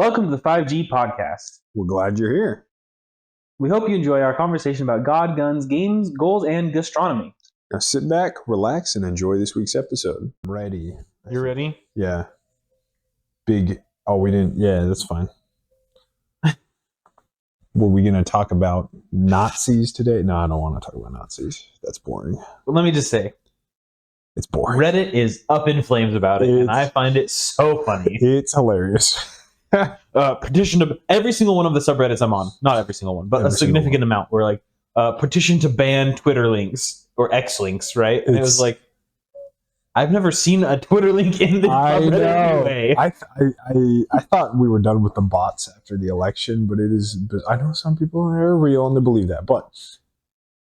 Welcome to the 5G podcast. We're glad you're here. We hope you enjoy our conversation about God, guns, games, goals, and gastronomy. Now sit back, relax, and enjoy this week's episode. I'm ready. You ready? Yeah. Big. Oh, we didn't. Yeah, that's fine. Were we going to talk about Nazis today? No, I don't want to talk about Nazis. That's boring. But let me just say, It's boring. Reddit is up in flames about it, and I find it so funny. It's hilarious. Petition to every single one of the subreddits I'm on. Not every single one, but Every a significant amount. Were like petition to ban Twitter links or X links, right? And it was like, I've never seen a Twitter link in this subreddit anyway. I thought we were done with the bots after the election, but it is. I know some people are real and they believe that, but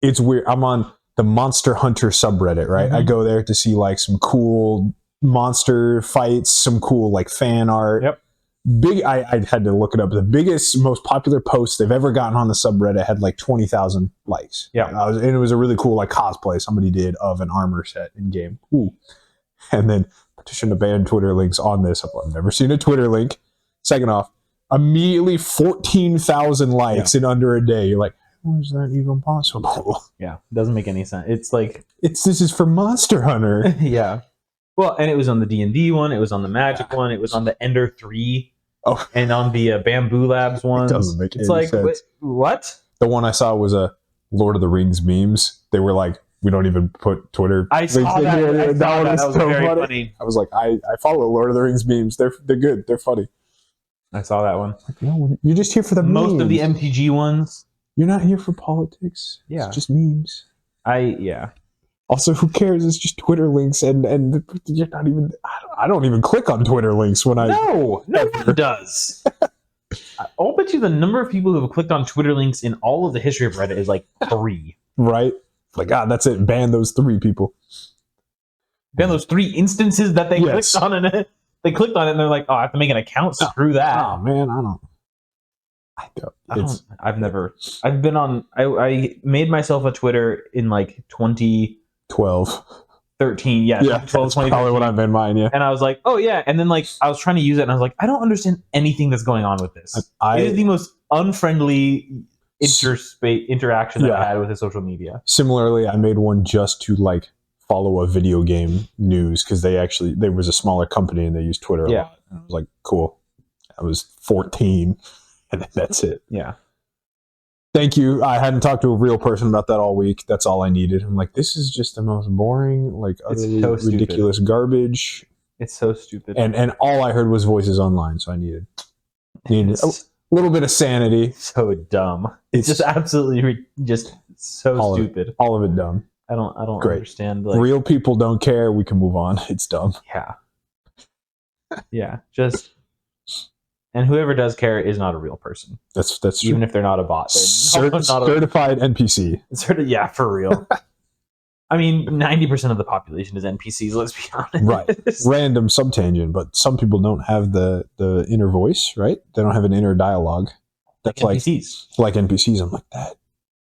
it's weird. I'm on the Monster Hunter subreddit, right? Mm-hmm. I go there to see like some cool monster fights, some cool like fan art. Yep. I had to look it up. The biggest, most popular post they've ever gotten on the subreddit had like 20,000 likes. Yeah. And it was a really cool like cosplay somebody did of an armor set in game. Ooh. And then petition to ban Twitter links on this. I've never seen a Twitter link. Second off, immediately 14,000 likes in under a day. You're like, how is that even possible? Yeah, it doesn't make any sense. It's like This is for Monster Hunter. yeah. Well, and it was on the D&D one. It was on the Magic one. It was on the Ender 3. Oh. And on the Bamboo Labs one. It doesn't make any like, sense. What? The one I saw was a Lord of the Rings memes. They were like, we don't even put Twitter. I saw that. That was so very funny. I was like, I follow Lord of the Rings memes. They're good. They're funny. I saw that one. Like, no, you're just here for the Most memes. of the MTG ones. You're not here for politics. Yeah. It's just memes. Yeah. Also, who cares? It's just Twitter links, and you're not even. I don't even click on Twitter links when I. No one does. I'll bet you the number of people who have clicked on Twitter links in all of the history of Reddit is like 3. Right? Like, that's it. Ban those 3 people. Ban those 3 instances that they Yes. clicked on it. They clicked on it and they're like, oh, I have to make an account. Screw that. Oh man, I made myself a Twitter in like 2013. 12. Yeah, 12, That's probably what I've been mine. Yeah. And I was like, oh yeah. And then like I was trying to use it and I was like, I don't understand anything that's going on with this. It is the most unfriendly interaction that I had with the social media. Similarly, I made one just to like follow a video game news because there was a smaller company and they used Twitter a lot. And I was like, cool. I was 14 and that's it. Yeah. Thank you. I hadn't talked to a real person about that all week. That's all I needed. I'm like, this is just the most boring, like utterly ridiculous garbage. It's so stupid. And all I heard was voices online, so I needed a little bit of sanity. So dumb. It's just absolutely just so stupid. All of it dumb. I don't understand. Like, real people don't care. We can move on. It's dumb. Yeah. Yeah. And whoever does care is not a real person. That's true. Even if they're not a bot. They're not certified NPC. Yeah, for real. I mean, 90% of the population is NPCs, let's be honest. Right. Random subtangent, but some people don't have the inner voice, right? They don't have an inner dialogue. That's like NPCs. Like NPCs. I'm like, that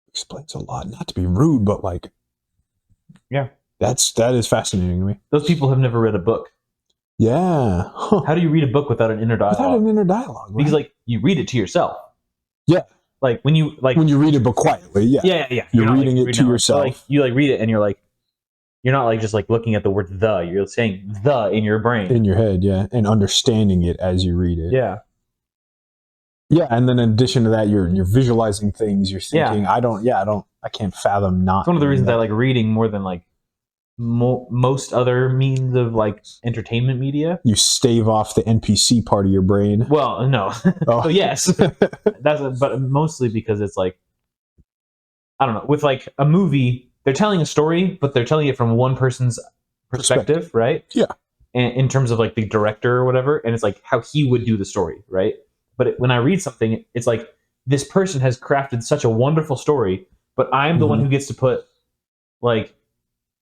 explains a lot. Not to be rude, but like, yeah. That is fascinating to me. Those people have never read a book. Yeah. Huh. How do you read a book without an inner dialogue? Without an inner dialogue, right? Because like you read it to yourself. Yeah. Like when you read it but quietly, yeah. Yeah. You're reading it to yourself. So, like, you like read it and you're not like just like looking at the word the. You're saying the in your brain. In your head, yeah. And understanding it as you read it. Yeah. Yeah, and then in addition to that, you're visualizing things, you're thinking, I can't fathom not. It's one of the reasons I like reading more than like most other means of like entertainment media. You stave off the NPC part of your brain. Well, no. Oh. So yes, but mostly because it's like, I don't know, with like a movie, they're telling a story, but they're telling it from one person's perspective. Right? Yeah. And in terms of like the director or whatever, and it's like how he would do the story, right? But when I read something, it's like this person has crafted such a wonderful story, but I'm the one who gets to put like,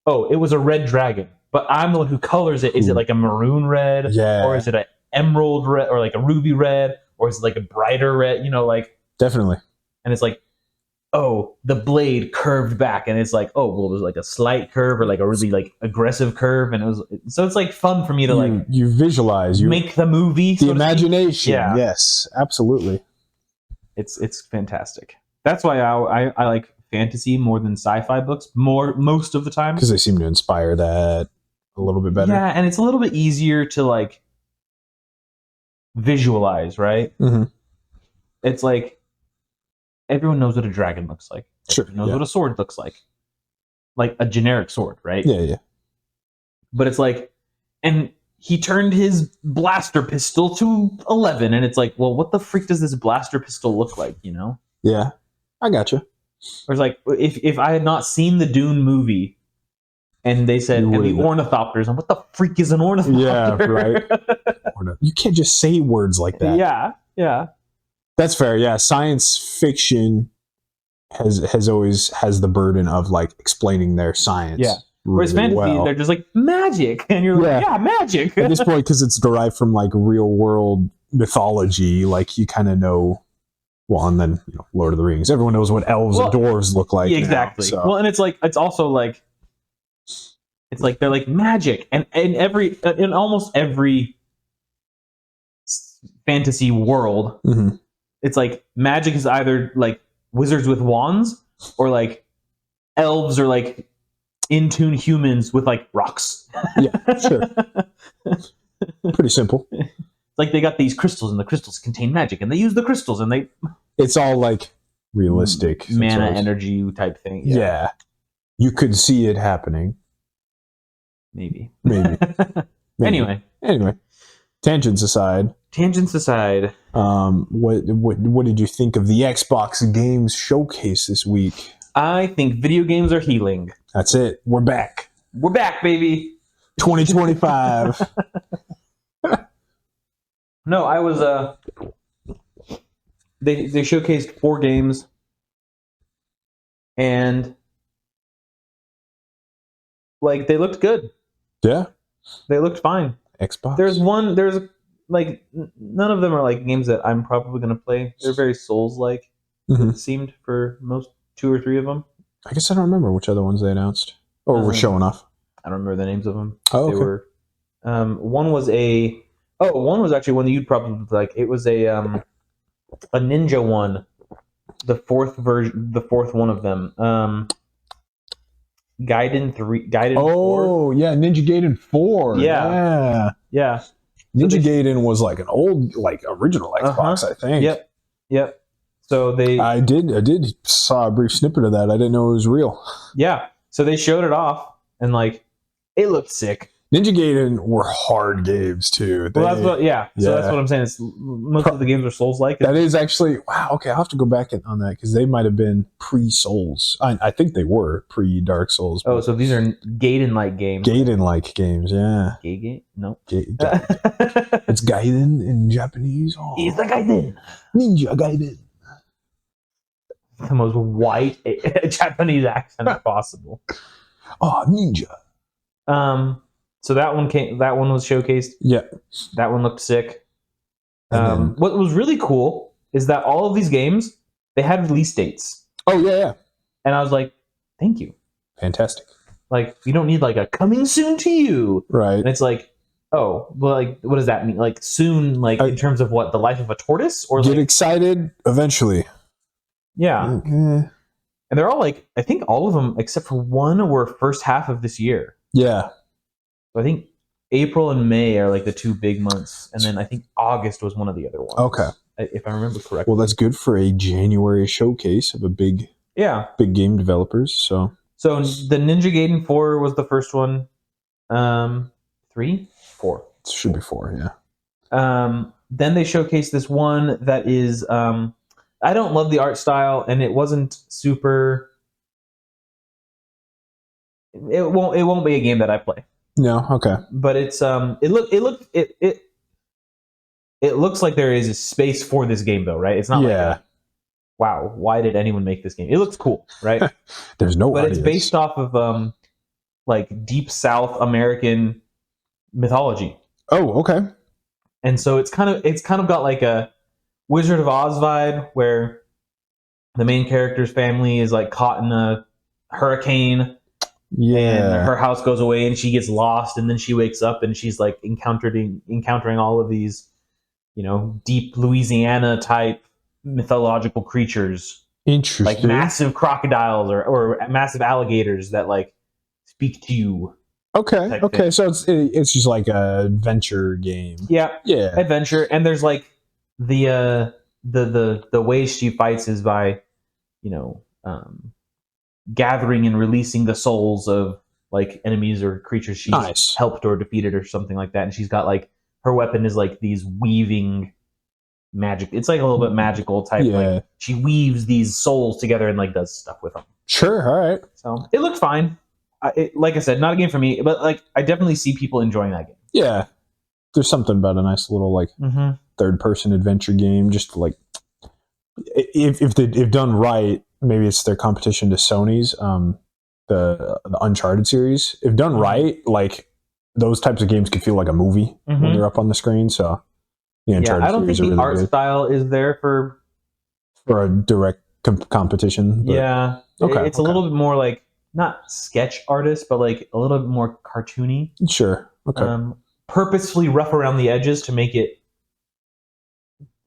oh, it was a red dragon, but I'm the one who colors it. Is it like a maroon red? Yeah. Or is it an emerald red or like a ruby red? Or is it like a brighter red? You know, like. Definitely. And it's like, oh, the blade curved back, and it's like, oh, well, there's like a slight curve or like a really like aggressive curve, and it's like fun for me to like you visualize, you make the movie, the so to speak. imagination. Yeah. Yes, absolutely. It's fantastic. That's why I like fantasy more than sci-fi books most of the time, Because they seem to inspire that a little bit better. Yeah, and it's a little bit easier to like visualize, right? Mm-hmm. It's like everyone knows what a dragon looks like. Sure. Everyone knows what a sword looks like a generic sword, right? Yeah. But it's like, and he turned his blaster pistol to 11, and it's like, well, what the freak does this blaster pistol look like? You know? Yeah, I gotcha. Or it's like if I had not seen the Dune movie, and they said, and the ornithopters, and what the freak is an ornithopter? Yeah, right. You can't just say words like that. Yeah. That's fair. Yeah, science fiction has always has the burden of like explaining their science. Yeah. Whereas fantasy, they're just like magic, and you're like, yeah, magic. At this point, because it's derived from like real world mythology, like you kind of know. Well, and then Lord of the Rings. Everyone knows what elves and dwarves look like. Yeah, exactly. Now, so. Well, and it's like it's also like it's like they're like magic, and in almost every fantasy world. Mm-hmm. It's like magic is either like wizards with wands or like elves or like in tune humans with like rocks. Yeah, sure. Pretty simple. Like they got these crystals and the crystals contain magic and they use the crystals and it's all like realistic mana energy type thing. Yeah. You could see it happening. Maybe. Anyway. Tangents aside. What did you think of the Xbox Games Showcase this week? I think video games are healing. That's it. We're back. We're back, baby. 2025. No, I was they showcased 4 games and like they looked good. Yeah. They looked fine. Xbox. There's like none of them are like games that I'm probably going to play. They're very Souls-like. Mm-hmm. It seemed for most 2 or 3 of them. I guess I don't remember which other ones they announced or were showing off. I don't remember the names of them. Oh, okay. They were one was actually one that you'd probably like. It was a ninja one. The fourth one of them. Gaiden 3, Gaiden 4. Oh, yeah, Ninja Gaiden 4. Yeah. Ninja Gaiden was like an old, like original Xbox, I think. Yep. So I did saw a brief snippet of that. I didn't know it was real. Yeah. So they showed it off, and like it looked sick. Ninja Gaiden were hard games too. So that's what I'm saying. Most of the games are Souls-like. That is actually wow. Okay, I'll have to go back on that because they might have been pre-Souls. I think they were pre-Dark Souls. Oh, so these are Gaiden-like games. Gaiden-like games, yeah. Gaiden? No. It's Gaiden in Japanese. Oh. It's a Gaiden. Ninja Gaiden. The most white Japanese accent possible. Oh, ninja. So that one was showcased. Yeah. That one looked sick. What was really cool is that all of these games, they had release dates. Oh, yeah. And I was like, thank you. Fantastic. Like, you don't need like a coming soon to you. Right. And it's like, oh, well, like, what does that mean? Like soon, like in terms of what, the life of a tortoise? Or get like, excited eventually. Yeah. And they're all like, I think all of them except for one were first half of this year. Yeah. So I think April and May are like the 2 big months, and then I think August was one of the other ones. Okay, if I remember correctly. Well, that's good for a January showcase of a big game developers. So the Ninja Gaiden 4 was the first one. 3, 4. It should be 4, yeah. Then they showcased this one that is I don't love the art style, and it wasn't super. It won't be a game that I play. No, okay. But it's it looks like there is a space for this game though, right? It's not like wow, why did anyone make this game? It looks cool, right? There's no But audience. It's based off of like deep South American mythology. Oh, okay. And so it's kind of got like a Wizard of Oz vibe where the main character's family is like caught in a hurricane. Yeah. And her house goes away and she gets lost, and then she wakes up and she's like encountering all of these, deep Louisiana type mythological creatures, Interesting. like massive crocodiles or massive alligators that like speak to you. Okay. thing. So it's just like a adventure game. Yeah. Yeah. Adventure, and there's like the way she fights is by, gathering and releasing the souls of like enemies or creatures she's helped or defeated or something like that. And she's got like her weapon is like these weaving magic. It's like a little bit magical type. Yeah. Like she weaves these souls together and like does stuff with them. Sure. All right. So it looked fine. Like I said, not a game for me, but like I definitely see people enjoying that game. Yeah. There's something about a nice little like third person adventure game. Just like if done right. Maybe it's their competition to Sony's, the Uncharted series. If done right, like those types of games can feel like a movie when they're up on the screen. So the Uncharted I don't think the art style is there for a direct competition. But, yeah, it's a little bit more like not sketch artist, but like a little bit more cartoony. Sure. Okay. Purposefully rough around the edges to make it.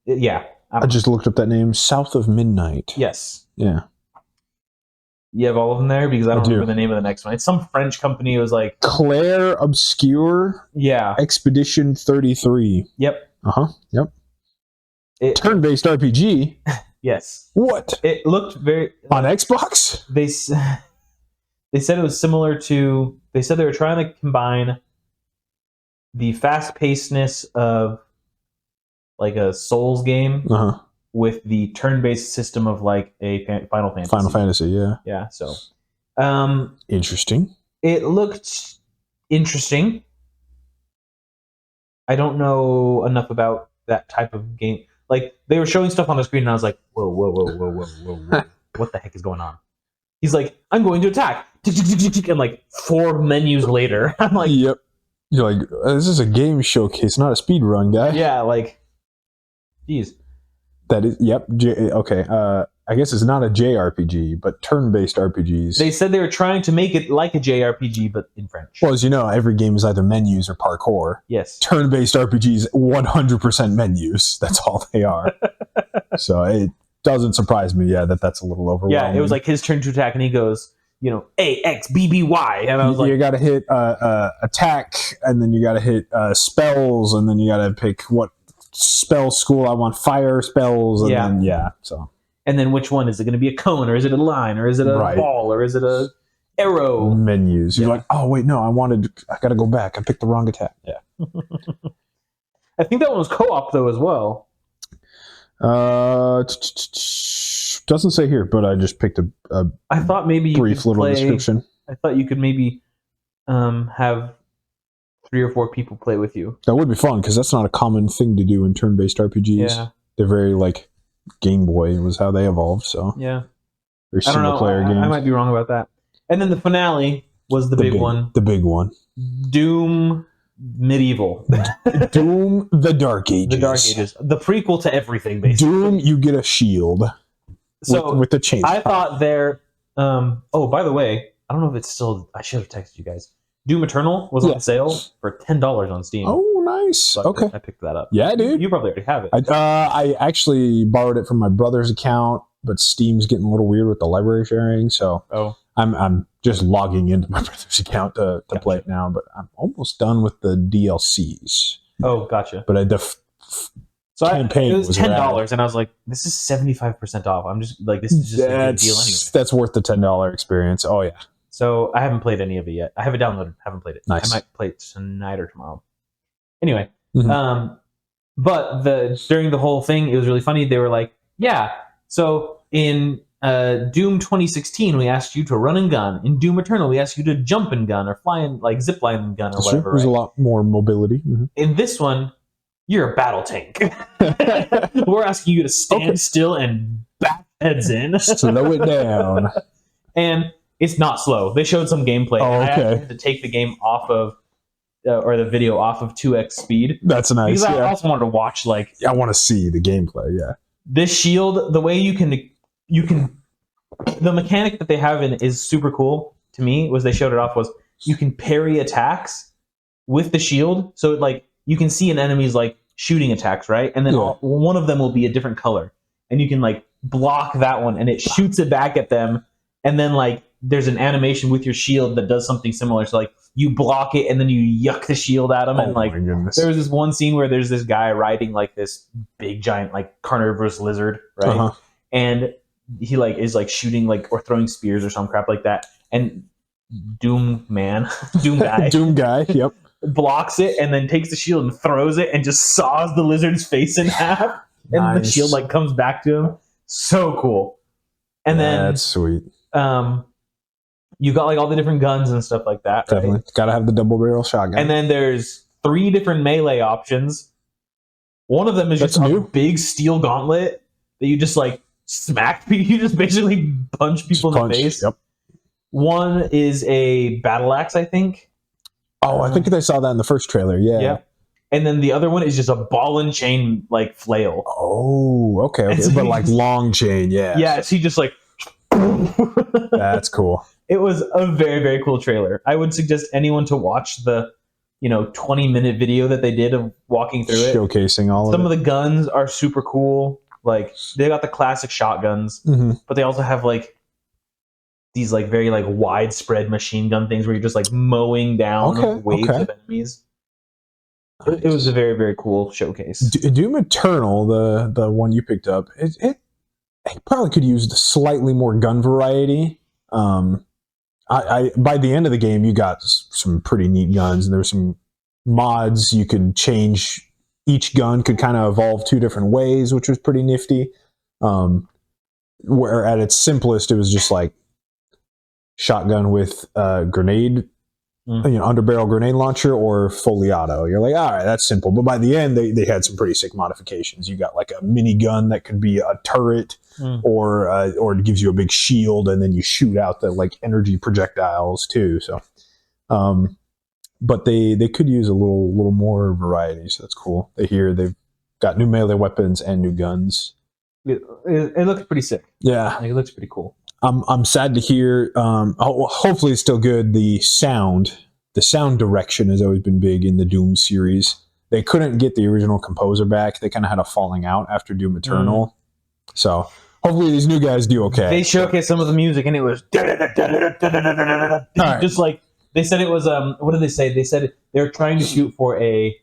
Yeah. I just looked up that name, South of Midnight. Yes. Yeah. You have all of them there? Because I don't remember the name of the next one. It's some French company. It was like... Claire Obscure. Yeah. Expedition 33. Yep. Uh-huh. Yep. Turn-based RPG. Yes. What? It looked very... On Xbox? They said it was similar to... They said they were trying to combine the fast-pacedness of like a Souls game with the turn-based system of like a Final Fantasy. Final Fantasy, yeah. Yeah, so. Interesting. It looked interesting. I don't know enough about that type of game. Like, they were showing stuff on the screen and I was like, whoa. What the heck is going on? He's like, I'm going to attack. And like 4 menus later, I'm like... Yep. You're like, this is a game showcase, not a speed run, guy. Yeah, like... Jeez. That is, yep. Okay. I guess it's not a JRPG, but turn-based RPGs. They said they were trying to make it like a JRPG, but in French. Well, as you know, every game is either menus or parkour. Yes. Turn-based RPGs, 100% menus. That's all they are. So it doesn't surprise me, that's a little overwhelming. Yeah, it was like his turn to attack, and he goes, A, X, B, B, Y. And I was like... You got to hit attack, and then you got to hit spells, and then you got to pick what spell school I want, fire spells, and and then which one is it going to be, a cone, or is it a line, or is it a ball, or is it a arrow? Menus. You're like, oh wait, no, I got to go back, I picked the wrong attack. I think that one was co-op though as well. Doesn't say here, but I just picked a I thought maybe brief little description. I thought you could maybe have 3 or 4 people play with you. That would be fun, because that's not a common thing to do in turn-based RPGs. Yeah. They're very, like, Game Boy was how they evolved, so. Yeah. They're single-player games. I might be wrong about that. And then the finale was the big one. The big one. Doom Medieval. Doom The Dark Ages. The Dark Ages. The prequel to everything, basically. Doom, you get a shield. So with the chainsaw. I thought there... oh, by the way, I don't know if it's still... I should have texted you guys. Doom Eternal was on sale for $10 on Steam. Oh, nice. So okay. I picked that up. Yeah, dude. You probably already have it. I actually borrowed it from my brother's account, but Steam's getting a little weird with the library sharing, so I'm just logging into my brother's account to play it now, but I'm almost done with the DLCs. Oh, gotcha. But campaign was $10, and I was like, this is 75% off. I'm just like, this is just a good deal anyway. That's worth the $10 experience. Oh, yeah. So I haven't played any of it yet. I have it downloaded. Haven't played it. Nice. I might play it tonight or tomorrow. Anyway, but during the whole thing, it was really funny. They were like, yeah, so in Doom 2016, we asked you to run and gun. In Doom Eternal, we asked you to jump and gun or fly and like zip line and gun or whatever. There's a lot more mobility. Mm-hmm. In this one, you're a battle tank. We're asking you to stand still and back heads in. Slow it down. And it's not slow. They showed some gameplay. Oh, I actually had to take the game off of, or the video off of 2x speed. That's nice. Because I also wanted to watch, like... I want to see the gameplay, yeah. This shield, the way you can you can. The mechanic that they have in is super cool to me. Was they showed it off was you can parry attacks with the shield, so like you can see an enemy's like shooting attacks, right? And then one of them will be a different color, and you can like block that one, and it shoots it back at them. And then like there's an animation with your shield that does something similar. So like you block it, and then you yuck the shield at them. And like there was this one scene where there's this guy riding like this big giant like carnivorous lizard, right? And he like is like shooting like or throwing spears or some crap like that. And Doom guy, yep. blocks it and then takes the shield and throws it and just saws the lizard's face in half. And the shield like comes back to him. So cool. And then that's sweet. You got like all the different guns and stuff like that. Definitely. Right? Gotta have the double barrel shotgun. And then there's 3 different melee options. One of them is just a big steel gauntlet that you just like smack people. You just basically punch people in the face. Yep. One is a battle axe, I think. Oh, I think I saw that in the first trailer. Yeah. Yep. And then the other one is just a ball and chain like flail. Oh, okay. So but like long chain, yeah. Yeah, so he just like that's cool. It was a very, very cool trailer. I would suggest anyone to watch the 20-minute video that they did of walking through it. Showcasing all of it. Some of the guns are super cool. Like they got the classic shotguns, but they also have like these like very like widespread machine gun things where you're just like mowing down waves of enemies. It was a very, very cool showcase. Doom Eternal, the one you picked up, it probably could use the slightly more gun variety. I by the end of the game, you got some pretty neat guns, and there's some mods you could change. Each gun could kind of evolve 2 different ways, which was pretty nifty. Where at its simplest, it was just like shotgun with grenade, underbarrel grenade launcher, or fully auto. You're like, all right, that's simple. But by the end, they had some pretty sick modifications. You got like a mini gun that could be a turret, or it gives you a big shield, and then you shoot out the like energy projectiles too. So, but they could use a little more variety. So that's cool. They've got new melee weapons and new guns. It looks pretty sick. Yeah, like, it looks pretty cool. I'm sad to hear. Hopefully, it's still good. The sound direction has always been big in the Doom series. They couldn't get the original composer back. They kind of had a falling out after Doom Eternal. So hopefully, these new guys do okay. They showcased some of the music, and it was just like they said it was. What did they say? They said they were trying to shoot for a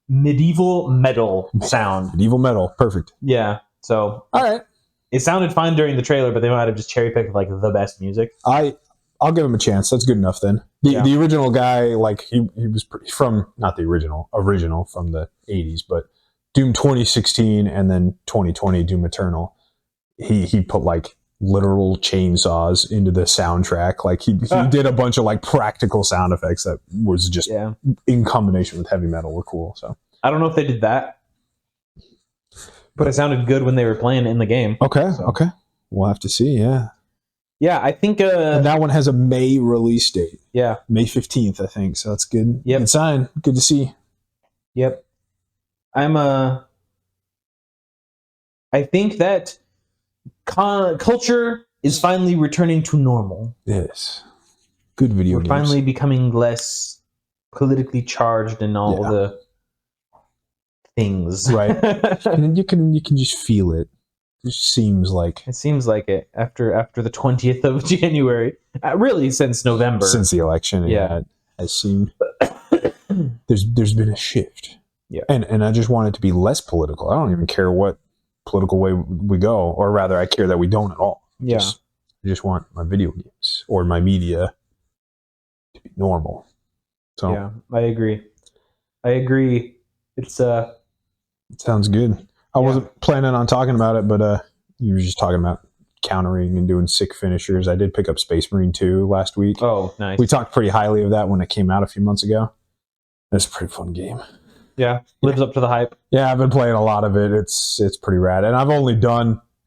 medieval metal sound. Medieval metal, perfect. Yeah. So all right. It sounded fine during the trailer, but they might have just cherry picked like the best music. I'll give him a chance. That's good enough then. The original guy, like he was from not the original from the 80s, but Doom 2016 and then 2020 Doom Eternal. He put like literal chainsaws into the soundtrack. Like he did a bunch of like practical sound effects that was just in combination with heavy metal were cool. So I don't know if they did that. But it sounded good when they were playing in the game. Okay. We'll have to see, yeah. Yeah, I think... and that one has a May release date. Yeah. May 15th, I think. So that's good. Yep. Good sign. Good to see. Yep. I think that culture is finally returning to normal. Yes. Good video games. We're finally becoming less politically charged and all the... things, right? And you can just feel it. It seems like it after the 20th of January, really since November, since the election. Yeah, it has seemed there's been a shift. Yeah, and I just want it to be less political. I don't even care what political way we go, or rather, I care that we don't at all. Yeah, I just want my video games or my media to be normal. So yeah, I agree. It's It sounds good. I wasn't planning on talking about it, but you were just talking about countering and doing sick finishers. I did pick up Space Marine 2 last week. Oh, nice. We talked pretty highly of that when it came out a few months ago. It's a pretty fun game. Yeah, lives up to the hype. Yeah, I've been playing a lot of it. It's pretty rad. And I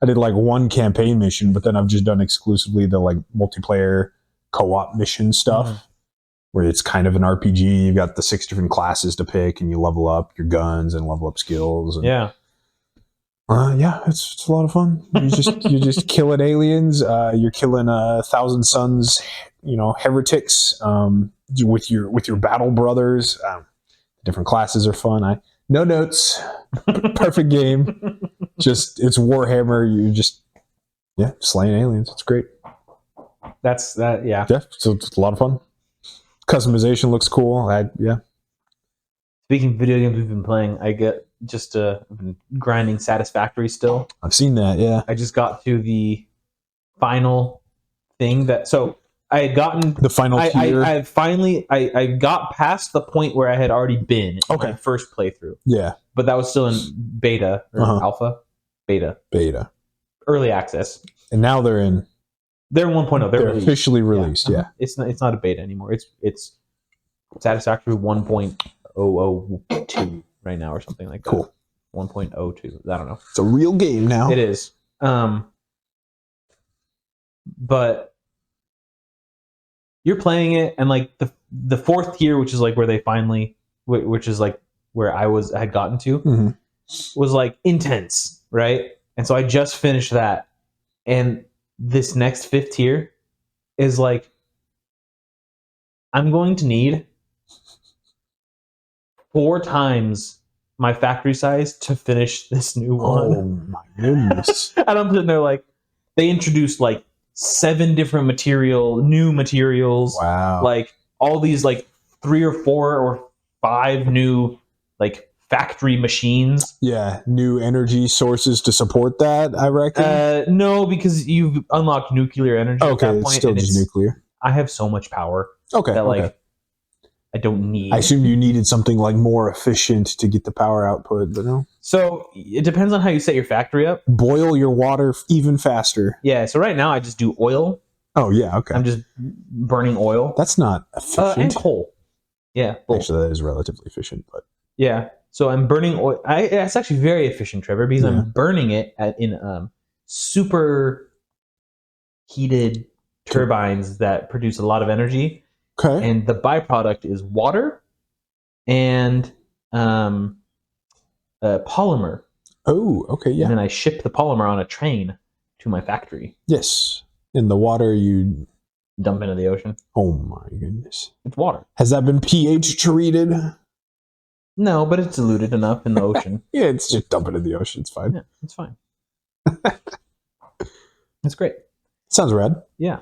did like one campaign mission, but then I've just done exclusively the like multiplayer co-op mission stuff. Where it's kind of an RPG. You've got the 6 different classes to pick, and you level up your guns and level up skills. And Yeah, it's a lot of fun. You're just killing aliens. You're killing 1,000 Suns, heretics. With your battle brothers. Different classes are fun. No notes, perfect game. Just it's Warhammer. You just slaying aliens. It's great. That's that. Yeah. Yeah, so it's a lot of fun. Customization looks cool. Speaking of video games we've been playing, I get just been grinding Satisfactory still. I've seen that. Yeah, I just got to the final thing so I had gotten the final tier. I got past the point where I had already been in my first playthrough. Yeah, but that was still in beta or alpha, beta, early access, and now they're in 1.0. They're officially released. Yeah. It's not a beta anymore. It's Satisfactory 1.002 right now or something like that. Cool. 1.02. I don't know. It's a real game now. It is. But you're playing it, and like the fourth tier, which is like where they finally, which is like where I had gotten to, was like intense, right? And so I just finished that, and this next fifth tier is like, I'm going to need 4 times my factory size to finish this new one. Oh my goodness. And I'm sitting there like, they introduced like 7 different new materials. Wow. Like all these like 3 or 4 or 5 new like factory machines. Yeah, new energy sources to support that, I reckon. No, because you've unlocked nuclear energy at that point. It's still just nuclear. I have so much power. That like I don't need. I assume you needed something like more efficient to get the power output, but no. So it depends on how you set your factory up. Boil your water even faster. Yeah, so right now I just do oil. Oh, yeah, okay. I'm just burning oil. That's not efficient. And coal. Yeah. Both. Actually, that is relatively efficient, but... Yeah, so I'm burning oil. It's actually very efficient, Trevor, because I'm burning it in super heated turbines that produce a lot of energy. Okay. And the byproduct is water and polymer. Oh, okay, yeah. And then I ship the polymer on a train to my factory. Yes. And the water you... dump into the ocean. Oh my goodness. It's water. Has that been pH treated? No, but it's diluted enough in the ocean. Yeah, it's just dump it in the ocean. It's fine. Yeah, it's fine. It's great. Sounds rad. Yeah.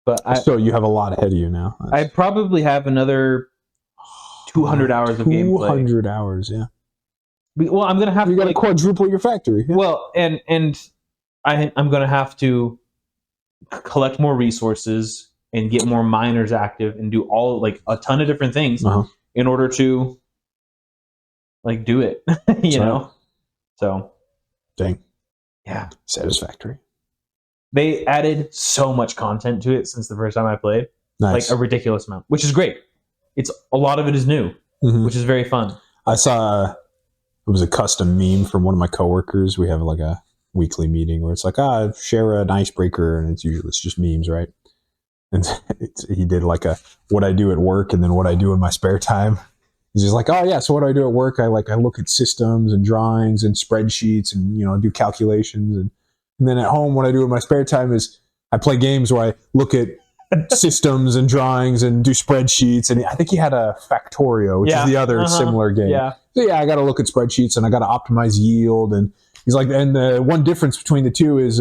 But so you have a lot ahead of you now. I probably have another 200 hours of gameplay. 200 hours, yeah. Well, I'm gonna have to like quadruple your factory. Yeah. Well, and I'm gonna have to collect more resources and get more miners active and do all like a ton of different things in order to like do it. you know. So. Dang. Yeah. Satisfactory. They added so much content to it since the first time I played. Nice. Like a ridiculous amount, which is great. It's a lot of it is new, which is very fun. I saw it was a custom meme from one of my coworkers. We have like a weekly meeting where it's like, share an icebreaker, and it's just memes, right? And he did like a what I do at work and then what I do in my spare time. He's just like, oh yeah, so what do I do at work? I look at systems and drawings and spreadsheets and do calculations and then at home, what I do in my spare time is I play games where I look at systems and drawings and do spreadsheets. And I think he had a Factorio, which is the other similar game. Yeah. So yeah, I got to look at spreadsheets and I got to optimize yield. And he's like, and the one difference between the two is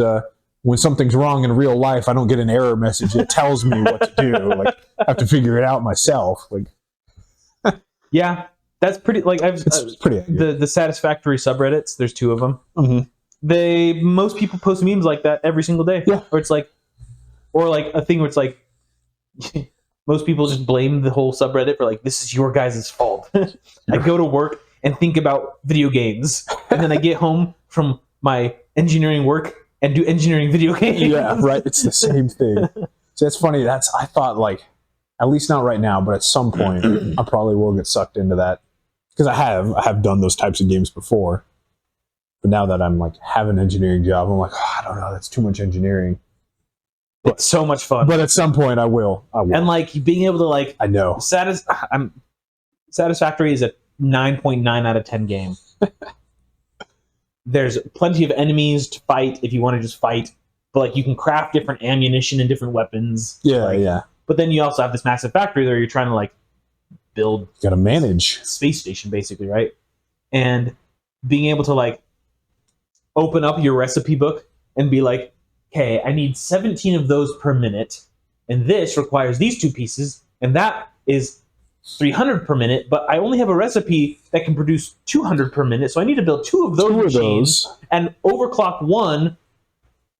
when something's wrong in real life, I don't get an error message that tells me what to do. Like I have to figure it out myself. Like, yeah, that's pretty. Like it's pretty accurate. The Satisfactory subreddits. There's 2 of them. Most people post memes like that every single day. Yeah. Or it's like, or like a thing where it's like, most people just blame the whole subreddit for like, this is your guys' fault. I go to work and think about video games, and then I get home from my engineering work and do engineering video games. Yeah, right. It's the same thing. So that's funny. I thought like, at least not right now, but at some point I probably will get sucked into that because I have done those types of games before. But now that I'm like have an engineering job, I'm like, I don't know, that's too much engineering. It's so much fun. But at some point I will. And like being able to like I know. Satisfactory is a 9.9 out of 10 game. there's plenty of enemies to fight if you want to just fight, but like you can craft different ammunition and different weapons. Yeah, like, yeah. But then you also have this massive factory where you're trying to like build You gotta manage. space station basically, right? And being able to like open up your recipe book and be like, okay, I need 17 of those per minute, and this requires these 2 pieces, and that is 300 per minute, but I only have a recipe that can produce 200 per minute, so I need to build 2 of those machines and overclock one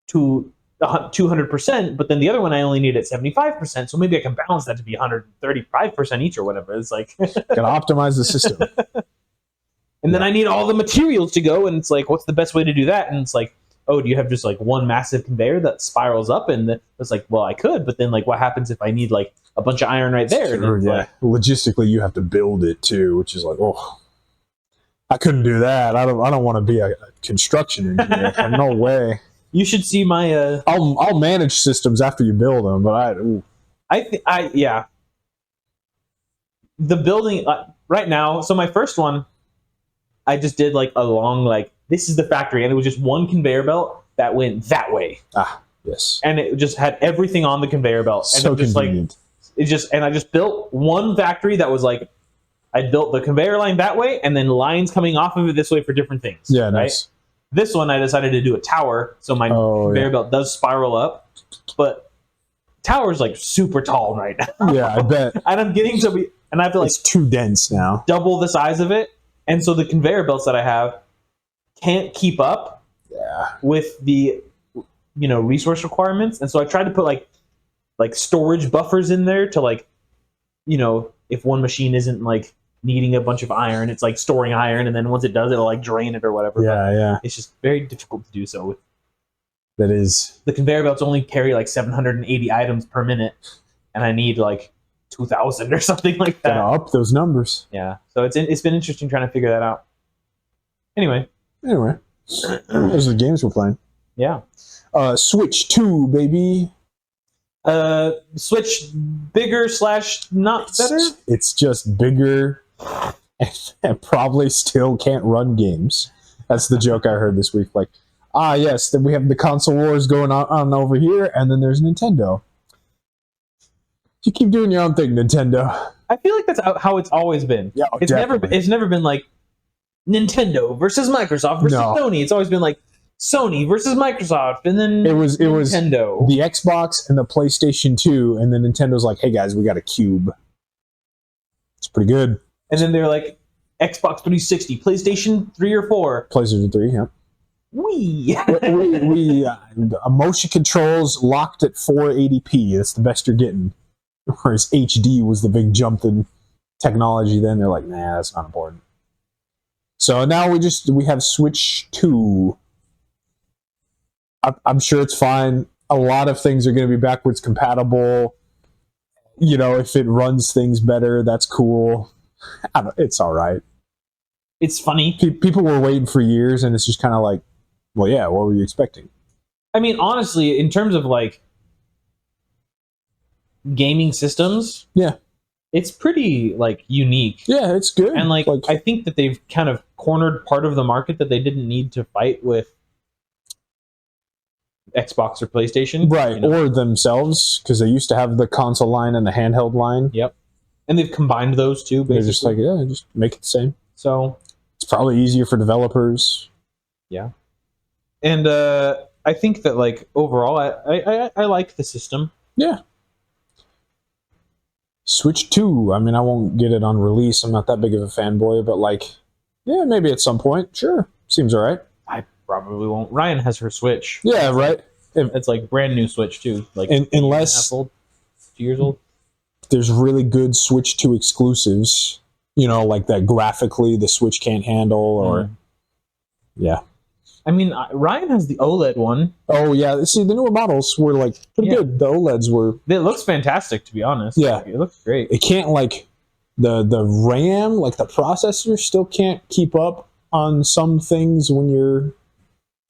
to 200%, but then the other one I only need at 75%, so maybe I can balance that to be 135% each or whatever. It's like Gotta optimize the system. and then I need all the materials to go, and it's like, what's the best way to do that? And it's like, oh, do you have just like one massive conveyor that spirals up? And it's like, well, I could, but then like, what happens if I need like a bunch of iron right there? Sure, yeah. Like, logistically, you have to build it too, which is like, oh, I couldn't do that. I don't want to be a construction engineer. No way. You should see my. I'll manage systems after you build them, but yeah. The building right now. So my first one, I just did like a long like, this is the factory, and it was just one conveyor belt that went that way. Yes. And it just had everything on the conveyor belt. And So it just convenient. and I just built one factory that was like, I built the conveyor line that way, and then lines coming off of it this way for different things. Yeah, right? nice. This one I decided to do a tower, so my conveyor belt does spiral up, but tower's like super tall right now. Yeah, I bet. And I'm getting to be, and I have to like It's too dense now. double the size of it, and so the conveyor belts that I have can't keep up with the resource requirements, and so I tried to put like storage buffers in there to like if one machine isn't like needing a bunch of iron, it's like storing iron, and then once it does, it'll like drain it or whatever. Yeah. It's just very difficult to do so. That is. The conveyor belts only carry like 780 items per minute, and I need like 2,000 or something like that. Gotta up those numbers. Yeah, so it's been interesting trying to figure that out. Anyway, those are the games we're playing. Yeah. Switch 2, baby. Switch bigger / not better. It's just bigger and probably still can't run games. That's the joke I heard this week. Like, yes, then we have the console wars going on over here, and then there's Nintendo. You keep doing your own thing, Nintendo. I feel like that's how it's always been. Yeah, it's definitely. never been like Nintendo versus Microsoft versus Sony. It's always been like Sony versus Microsoft, and then it was Nintendo. The Xbox and the PlayStation 2, and then Nintendo's like, hey guys, we got a cube. It's pretty good. And then they're like Xbox 360, PlayStation 3 or 4. PlayStation 3, yeah. we motion controls locked at 480p. That's the best you're getting. Whereas HD was the big jump in technology. Then they're like, nah, that's not important. So now we have Switch 2. I'm sure it's fine. A lot of things are going to be backwards compatible. If it runs things better, that's cool. It's all right. It's funny. People were waiting for years, and it's just kind of like, well, yeah, what were you expecting? I mean, honestly, in terms of like gaming systems, it's pretty like unique. Yeah, it's good. And like I think that they've kind of cornered part of the market that they didn't need to fight with Xbox or PlayStation, right? Or themselves, because they used to have the console line and the handheld line. Yep. And they've combined those two. Basically. They're just like, just make it the same. So it's probably easier for developers. Yeah. And I think that like overall, I like the system. Yeah. Switch 2. I mean, I won't get it on release. I'm not that big of a fanboy, but like, yeah, maybe at some point. Sure. Seems all right. I probably won't. Ryan has her Switch. Yeah, right. It's like brand new Switch too. Like unless 2 years old. There's really good Switch 2 exclusives, like that graphically the Switch can't handle, or yeah. I mean, Ryan has the OLED one. Oh yeah, see, the newer models were like pretty good. The OLEDs were. It looks fantastic, to be honest. Yeah, like, it looks great. It can't like the RAM, like the processor, still can't keep up on some things when you're,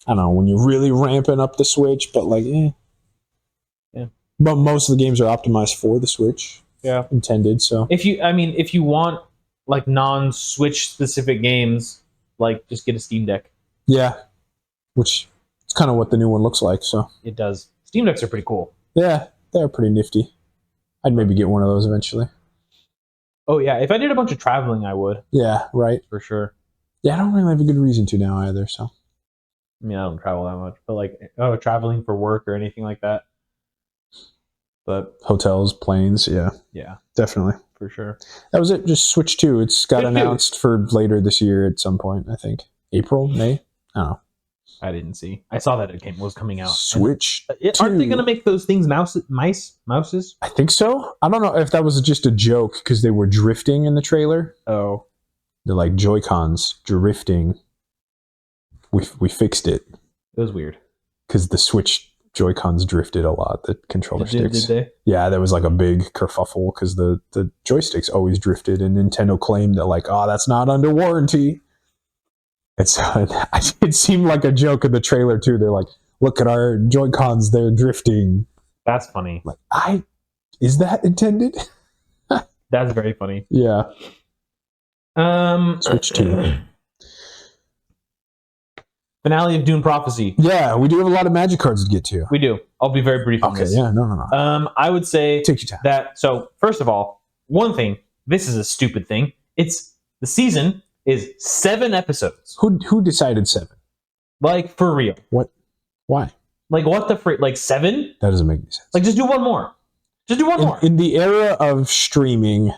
I don't know, when you're really ramping up the Switch. But like, yeah. But most of the games are optimized for the Switch. Yeah, intended. So if you want like non-Switch specific games, like just get a Steam Deck. Yeah, which is kind of what the new one looks like. So It does. Steam Decks are pretty cool. yeah, they're pretty nifty. I'd maybe get one of those eventually. Oh yeah, if I did a bunch of traveling, I would Yeah, right. for sure. Yeah, I don't really have a good reason to now either. So I mean, I don't travel that much, but like, traveling for work or anything like that. But hotels, planes, yeah, yeah, definitely. for sure. That was it. Just Switch 2. It's got Switch 2. announced for later this year at some point. I think April, May. I don't know. I didn't see. I saw that it was coming out. Switch. Aren't they 2. going to make those things mouses? I think so. I don't know if that was just a joke because they were drifting in the trailer. Oh, They're like Joy-Cons drifting. We fixed it it was weird. because the Switch Joy-Cons drifted a lot. The controller sticks. Did they? Yeah, there was like a big kerfuffle because the joysticks always drifted, and Nintendo claimed that like, oh, that's not under warranty. And so it seemed like a joke in the trailer too. They're like, look at our Joy-Cons, they're drifting. That's funny. Like, is that intended? That's very funny. Yeah. Switch 2. Finale of Dune Prophecy. Yeah, we do have a lot of Magic cards to get to. We do. I'll be very brief on Okay, this. yeah, no. I would say Take your time. that. So first of all, one thing. This is a stupid thing. The season is 7 episodes. Who decided 7? Like for real. What? Why? Like what the frick? Like 7? That doesn't make any sense. Like just do one more. Just do one more. In the era of streaming,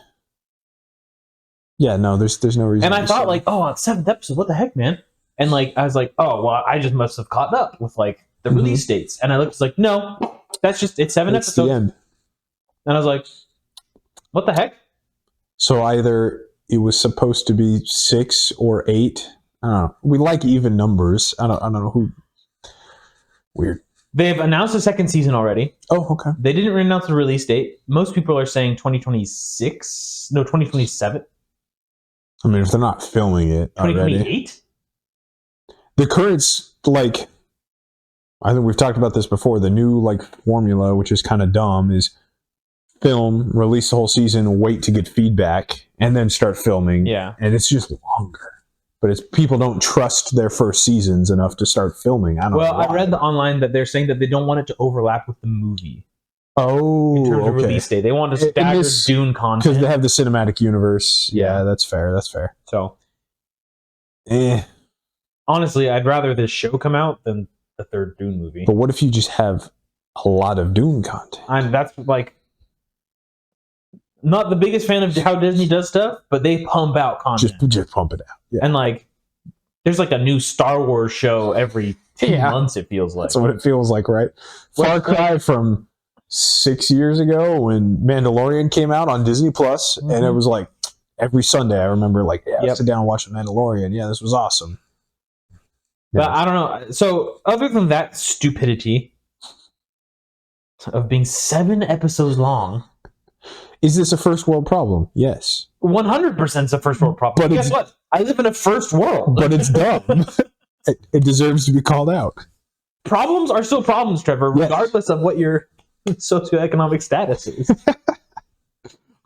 yeah, no, there's no reason. And I thought like, oh, it's 7th episode. What the heck, man? And like I was like, oh well, I just must have caught up with like the release dates. And I looked like, no, that's just it's 7 it's episodes. the end. And I was like, what the heck? So either it was supposed to be 6 or 8. I don't know. We like even numbers. I don't know who. Weird. They've announced the 2nd season already. Oh, okay. They didn't announce the release date. Most people are saying 2026. No, 2027. I mean, if they're not filming it already, 2028. the current's like, I think we've talked about this before. The new like formula, which is kind of dumb, is film, release the whole season, wait to get feedback, and then start filming. Yeah. And it's just longer. But it's people don't trust their first seasons enough to start filming. I don't know. Well, why. I read online that they're saying that they don't want it to overlap with the movie Oh, in terms of okay. release date. They want to stagger Dune content Because they have the cinematic universe. Yeah, that's fair. That's fair. So Eh. honestly, I'd rather this show come out than the 3rd Dune movie. But what if you just have a lot of Dune content? That's like not the biggest fan of how Disney does stuff, but they pump out content. Just pump it out. Yeah. And like there's like a new Star Wars show every 2 Yeah. months, it feels like. That's what it feels like, right? Far Cry from 6 years ago when Mandalorian came out on Disney Plus, and it was like every Sunday I remember like, yeah, sit down and watch the Mandalorian. Yeah, this was awesome. But I don't know. So other than that stupidity of being 7 episodes long, is this a first world problem? Yes. 100% is a first world problem. But Guess what? I live in a first world. But it's dumb. It deserves to be called out. Problems are still problems, Trevor, Yes. regardless of what your socioeconomic status is.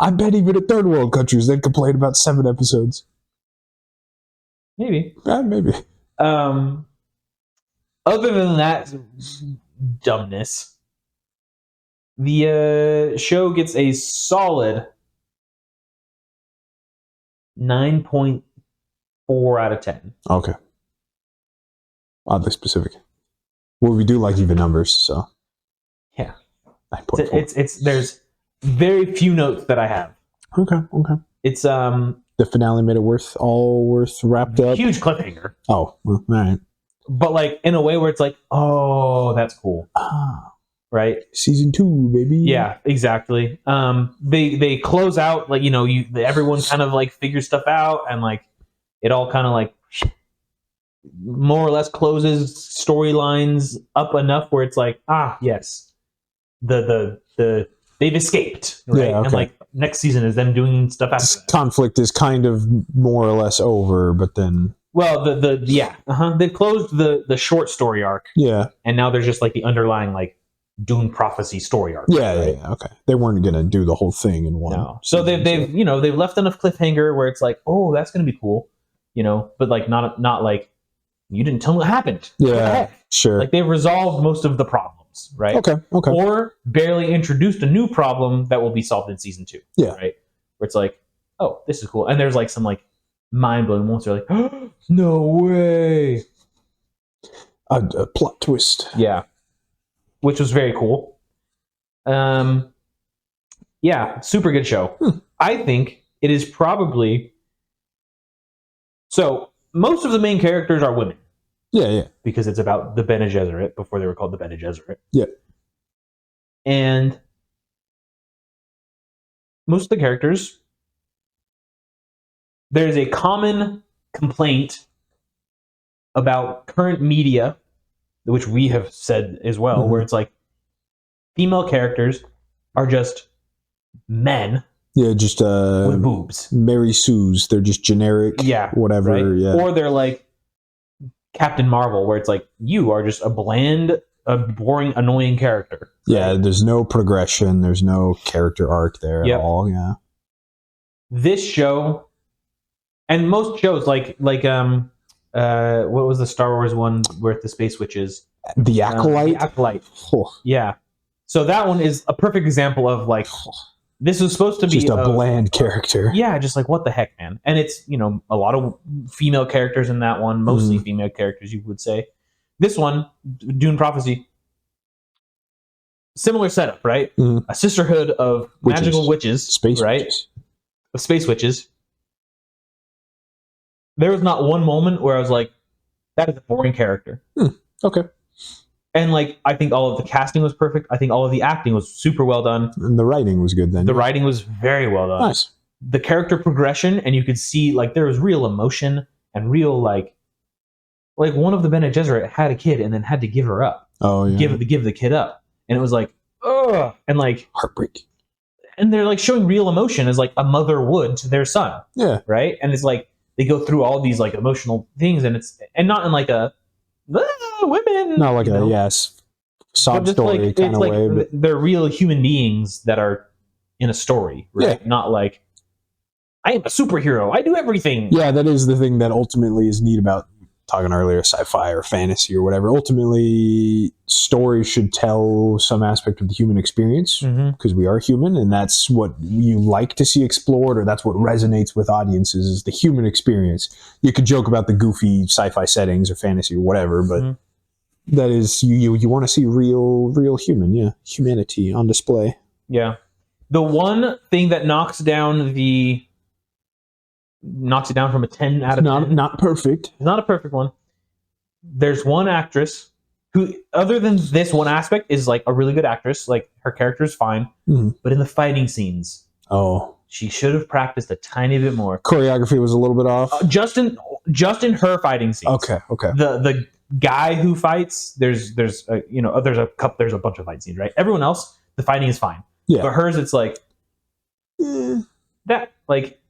I bet even in third world countries they'd complain about 7 episodes. Maybe. Maybe. Other than that dumbness, the show gets a solid 9.4 out of 10. Okay. Oddly specific. Well, we do like even numbers, so. Yeah. 9.4. It's there's very few notes that I have. Okay. It's The finale made it worth wrapped up. huge cliffhanger, Oh, well, all right. but like in a way where it's like, oh, that's cool, right? Season 2, baby. Yeah, exactly. They close out like everyone kind of like figures stuff out, and like it all kind of like more or less closes storylines up enough where it's like, yes, the they've escaped, right? Yeah, okay. And like next season is them doing stuff after This that. conflict is kind of more or less over, but then Well, they've closed the short story arc, yeah, and now there's just like the underlying like Dune prophecy story arc. yeah. Okay, they weren't gonna do the whole thing in one. No. So season, they've left enough cliffhanger where it's like, oh, that's gonna be cool, but like not like you didn't tell me what happened. What the Yeah, heck? sure. Like they've resolved most of the problems, right? Okay. Or barely introduced a new problem that will be solved in season 2. Yeah. Right. Where it's like, oh, this is cool. And there's like some like mind blowing moments. They're like, oh, no way. A plot twist. Yeah. Which was very cool. Yeah, super good show. I think it is probably so. Most of the main characters are women. Yeah. Because it's about the Bene Gesserit before they were called the Bene Gesserit. Yeah. And most of the characters, there's a common complaint about current media, which we have said as well, where it's like female characters are just men. Yeah, just with boobs. Mary Sue's. They're just generic. Yeah. Whatever. Right? Yeah. Or they're like Captain Marvel, where it's like you are just a bland, boring, annoying character. Right? Yeah, there's no progression. There's no character arc there at all. Yeah. This show, and most shows like what was the Star Wars one with the space witches? The Acolyte. The Acolyte. Yeah. So that one is a perfect example of like this was supposed to be just a bland character. Yeah, just like what the heck, man. And it's, a lot of female characters in that one, mostly female characters, you would say. This one, Dune Prophecy, similar setup, right? A sisterhood of magical witches, space right? Witches. Of space witches. There was not one moment where I was like, that is a boring character. Okay. And like, I think all of the casting was perfect. I think all of the acting was super well done. And the writing was good then. The writing was very well done. Nice. The character progression, and you could see like there was real emotion and real like one of the Bene Gesserit had a kid and then had to give her up. Oh yeah. Give the kid up. And it was like, ugh, and like heartbreak. And they're like showing real emotion as like a mother would to their son. Yeah. Right? And it's like they go through all these like emotional things, and not in like a women. Not like a sob story kind of way. But they're real human beings that are in a story, right? Yeah. Not like I am a superhero. I do everything. Yeah, that is the thing that ultimately is neat about talking earlier, sci-fi or fantasy or whatever. Ultimately, stories should tell some aspect of the human experience because we are human, and that's what you like to see explored, or that's what resonates with audiences is the human experience. You could joke about the goofy sci-fi settings or fantasy or whatever, but that is you want to see real human, humanity on display. Yeah. The one thing that knocks it down from a 10 out of 10. Not perfect. It's not a perfect one. There's one actress who, other than this one aspect, is like a really good actress. Like her character is fine, but in the fighting scenes, she should have practiced a tiny bit more. Choreography was a little bit off. Just in her fighting scenes. Okay. The guy who fights, there's a bunch of fight scenes, right? Everyone else, the fighting is fine. Yeah. But hers, it's like that, like.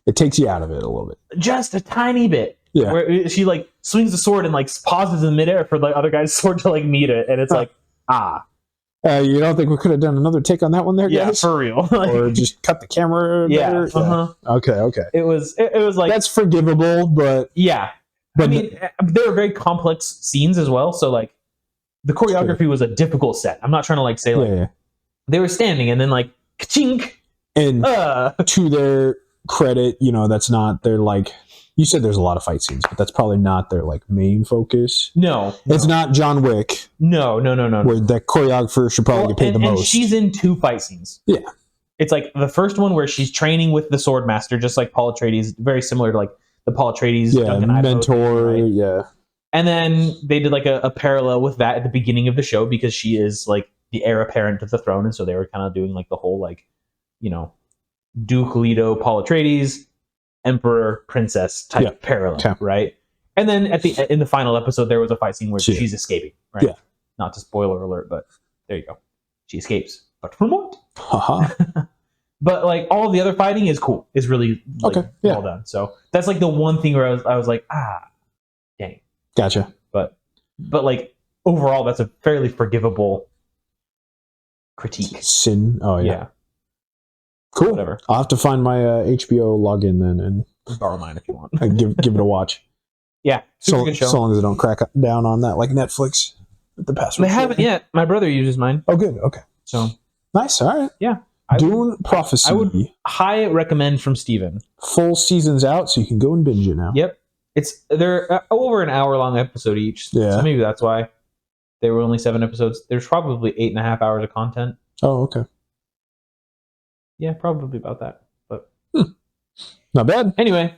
It takes you out of it a little bit. Just a tiny bit. Yeah. Where she like swings the sword and like pauses in midair for the other guy's sword to like meet it. And it's like, you don't think we could have done another take on that one there, guys? Yeah, for real. Or just cut the camera better? Okay. It was like... That's forgivable, but... Yeah. But I mean, there were very complex scenes as well. So like the choreography was a difficult set. I'm not trying to like say like... They were standing and then like, ka-chink! And to their credit, that's not their like you said there's a lot of fight scenes, but that's probably not their like main focus. No. It's not John Wick. No. Where the choreographer should probably get paid the most. And she's in 2 fight scenes. Yeah. It's like the first one where she's training with the sword master, just like Paul Atreides, very similar to like the Paul Atreides mentor, right? And then they did like a parallel with that at the beginning of the show because she is like the heir apparent to the throne, and so they were kind of doing like the whole like, Duke Leto, Paul Atreides, Emperor, Princess type parallel, right? And then in the final episode, there was a fight scene where she's escaping, right? Yeah. Not to spoiler alert, but there you go. She escapes, but from what? But like all of the other fighting is cool. Is really well done. So that's like the one thing where I was like, dang. Gotcha. But like overall, that's a fairly forgivable critique. Sin. Oh yeah. Cool. Whatever. I'll have to find my HBO login then and borrow mine if you want. give it a watch. Yeah, super good show. So long as I don't crack down on that, like Netflix with the password. They haven't yet. My brother uses mine. Oh, good. Okay. So nice. All right. Yeah. Dune Prophecy. I would high recommend from Steven. Full season's out, so you can go and binge it now. Yep. They're over an hour-long episode each. Yeah. So maybe that's why there were only 7 episodes. There's probably 8.5 hours of content. Oh, okay. Yeah, probably about that. But not bad. Anyway,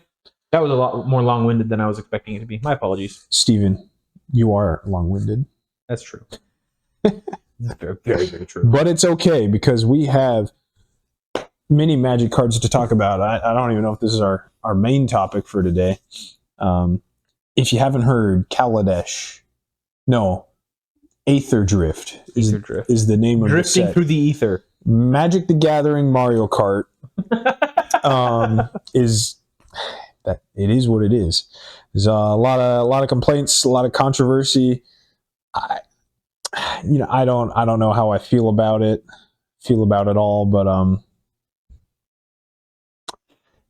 that was a lot more long-winded than I was expecting it to be. My apologies. Steven, you are long-winded. That's true. Very, very, very true. But it's okay because we have many Magic cards to talk about. I don't even know if this is our main topic for today. If you haven't heard, Aetherdrift is the name of the set. Drifting through the ether. Magic the Gathering Mario Kart is that it is what it is. There's a lot of complaints, a lot of controversy. I don't know how I feel about it all, but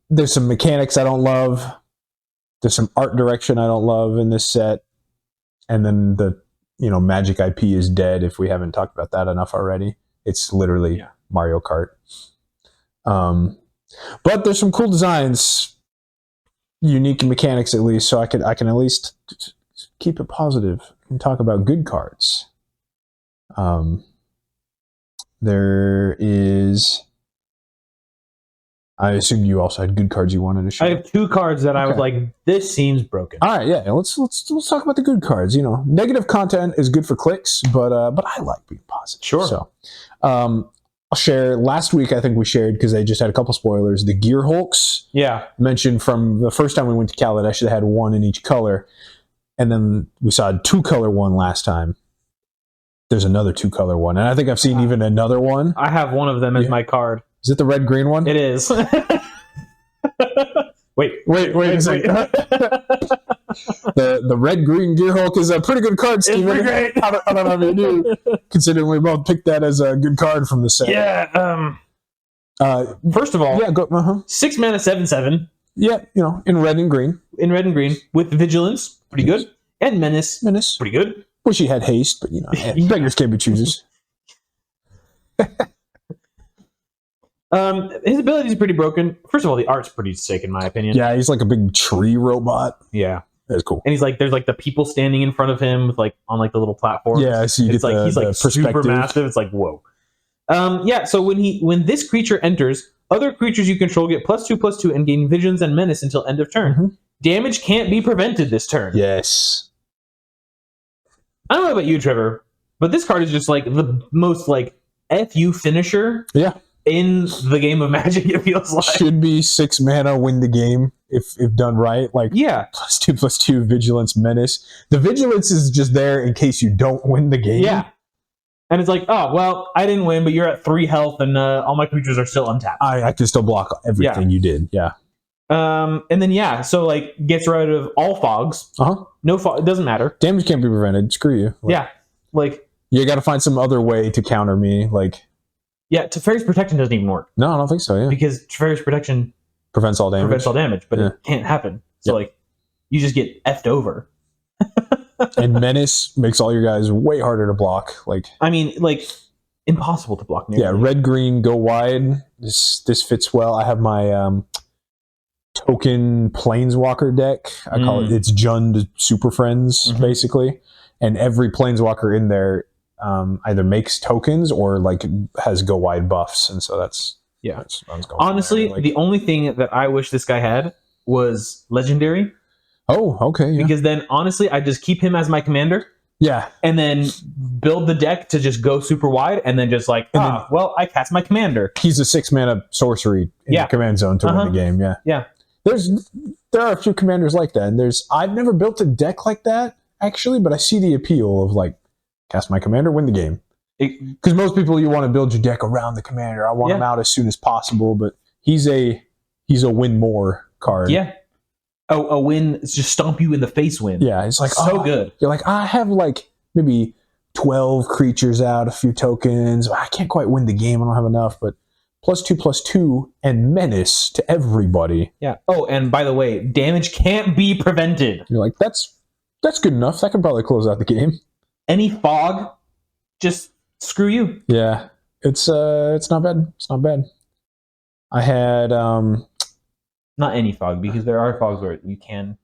there's some mechanics I don't love. There's some art direction I don't love in this set, and then the Magic IP is dead. If we haven't talked about that enough already, it's literally Mario Kart. But there's some cool designs, unique mechanics at least, so I can at least keep it positive and talk about good cards. There is. I assume you also had good cards you wanted to show. I have 2 cards that I was like, this seems broken. All right, yeah. Let's talk about the good cards. Negative content is good for clicks, but I like being positive. Sure. So, I'll share. Last week, I think we shared because they just had a couple spoilers. The Gear Hulks. Yeah. Mentioned from the first time we went to Kaladesh, they had 1 in each color, and then we saw a 2-color one last time. There's another 2-color one, and I think I've seen even another one. I have one of them as my card. Is it the red-green one? It is. Wait a second. The red-green Gear Hulk is a pretty good card, Steven. It's pretty great. I don't know if you do, considering we both picked that as a good card from the set. Yeah. First of all, 6 mana 7/7. Yeah, in red and green. In red and green with Vigilance, pretty good, and Menace, pretty good. Wish he had haste, but beggars can't be choosers. His ability is pretty broken. First of all, the art's pretty sick in my opinion. Yeah, he's like a big tree robot. Yeah, that's cool. And there's like the people standing in front of him with on the little platform. Yeah, so he's like super massive. It's like whoa. So when this creature enters, other creatures you control get +2/+2 and gain Vigilance and Menace until end of turn. Mm-hmm. Damage can't be prevented this turn. Yes. I don't know about you, Trevor, but this card is just like the most FU finisher. Yeah. In the game of Magic, it feels like. Should be 6 mana, win the game if done right. +2/+2 Vigilance, Menace. The Vigilance is just there in case you don't win the game. Yeah. And it's like, oh, well, I didn't win, but you're at 3 health and all my creatures are still untapped. I can still block everything you did. Yeah. And then, gets rid of all fogs. No fog. It doesn't matter. Damage can't be prevented. Screw you. You got to find some other way to counter me. Teferi's Protection doesn't even work. No, I don't think so, yeah. Because Teferi's Protection prevents all damage. But it can't happen. So, you just get effed over. And Menace makes all your guys way harder to block. Impossible to block. Nearly. Yeah, red-green, go wide. This fits well. I have my token Planeswalker deck. I call it's Jund Super Friends, basically. And every Planeswalker in there either makes tokens or has go wide buffs, and so that's honestly the only thing that I wish this guy had was legendary. Oh, okay. Yeah. Because then honestly, I just keep him as my commander. Yeah, and then build the deck to just go super wide, and then just I cast my commander. He's a 6 mana sorcery in the command zone to win the game. Yeah, yeah. There are a few commanders like that, and I've never built a deck like that actually, but I see the appeal of cast my commander, win the game. Because most people, you want to build your deck around the commander. I want him out as soon as possible, but he's a win more card. Yeah. A win, it's just stomp you in the face win. Yeah, it's so good. You're I have maybe 12 creatures out, a few tokens. I can't quite win the game. I don't have enough, but +2/+2, and menace to everybody. Yeah. Oh, and by the way, damage can't be prevented. You're like, that's good enough. That can probably close out the game. Any fog, just screw you. Yeah, it's not bad. It's not bad. I had Not any fog, because there are fogs where you can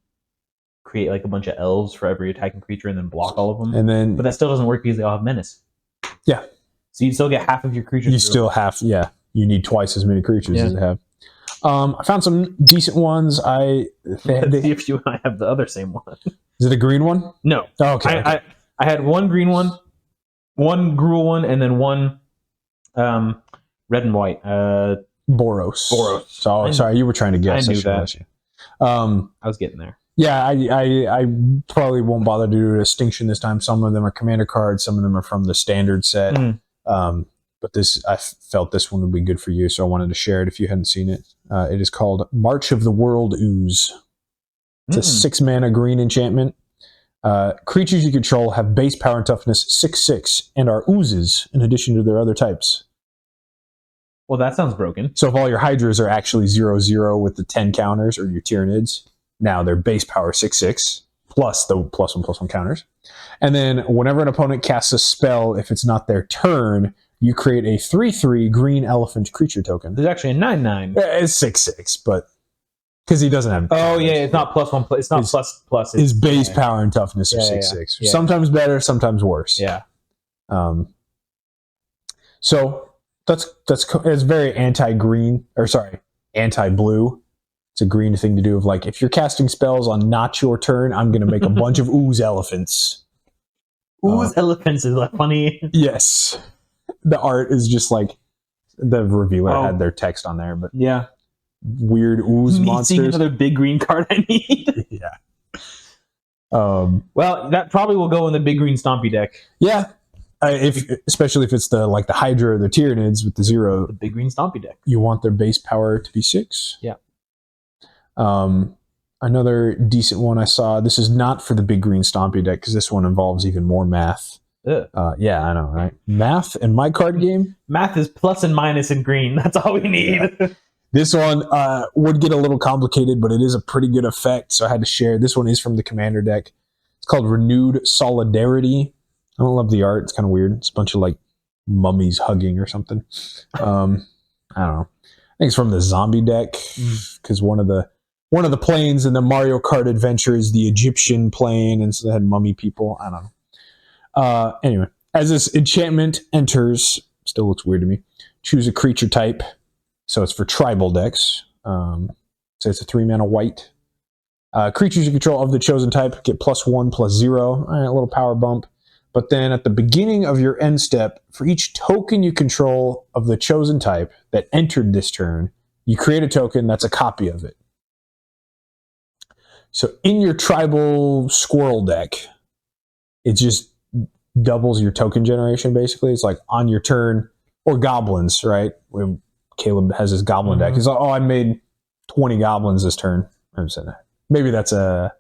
create like a bunch of elves for every attacking creature and then block all of them. and then But that still doesn't work because they all have menace. Yeah. So you still get half of your creatures. you still have you need twice as many creatures as they have. I found some decent ones. Let's see if you and I have the other same one. Is it a green one? No. Oh, okay. I had one green one, one Gruul one, and then one red and white. Boros. So sorry, you were trying to guess. I knew that. I was getting there. Yeah, I probably won't bother to do a distinction this time. Some of them are commander cards, some of them are from the standard set. But I felt this one would be good for you, so I wanted to share it if you hadn't seen it. It is called March of the World Ooze. It's a 6 mana green enchantment. Creatures you control have base power and toughness 6/6 and are oozes in addition to their other types. Well, that sounds broken. So if all your Hydras are actually 0/0 with the 10 counters, or your Tyranids, now they're base power 6/6 plus the +1/+1 counters. And then whenever an opponent casts a spell, if it's not their turn, you create a 3/3 green elephant creature token. There's actually a 9/9. It's 6/6, but because he doesn't have. Oh yeah, it's not +1. It's not plus. His base power and toughness are 6/6. Yeah. Sometimes better, sometimes worse. Yeah. So it's very anti-green, or sorry, anti-blue. It's a green thing to do of like, if you're casting spells on not your turn, I'm going to make a bunch of ooze elephants. Ooze elephants is like funny. Yes. The art is just like, the revealer had their text on there, but yeah, weird ooze monsters. Seeing another big green card I need. Yeah. Well, that probably will go in the big green stompy deck. Yeah. Especially if it's the Hydra or the Tyranids with the 0. The big green stompy deck. You want their base power to be 6. Yeah. Another decent one I saw. This is not for the big green stompy deck because this one involves even more math. Yeah, I know, right? Math in my card game. Math is plus and minus in green. That's all we need. Yeah. This one would get a little complicated, but it is a pretty good effect, so I had to share. This one is from the commander deck. It's called Renewed Solidarity. I don't love the art. It's kind of weird. It's a bunch of like mummies hugging or something. I don't know. I think it's from the zombie deck because one of the planes in the Mario Kart adventure is the Egyptian plane, and so they had mummy people. I don't know. Anyway, as this enchantment enters, still looks weird to me. Choose a creature type. So it's for tribal decks. So it's a 3 mana white. Creatures you control of the chosen type get +1/+0. All right, a little power bump. But then at the beginning of your end step, for each token you control of the chosen type that entered this turn, you create a token that's a copy of it. So in your tribal squirrel deck, it just doubles your token generation, basically. It's like on your turn, or goblins, right? When Caleb has his goblin deck, he's like, I made 20 goblins this turn. I'm saying that. Maybe that's a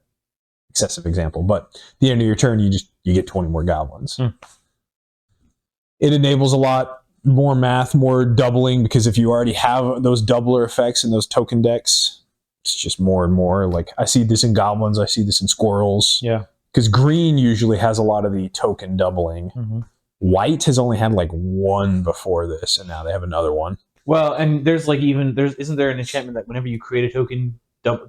excessive example, but at the end of your turn, you get 20 more goblins. It enables a lot more math, more doubling, because if you already have those doubler effects in those token decks, it's just more and more. Like, I see this in goblins, I see this in squirrels. Yeah. Because green usually has a lot of the token doubling. White has only had like one before this, and now they have another one. Well, and isn't there an enchantment that whenever you create a token,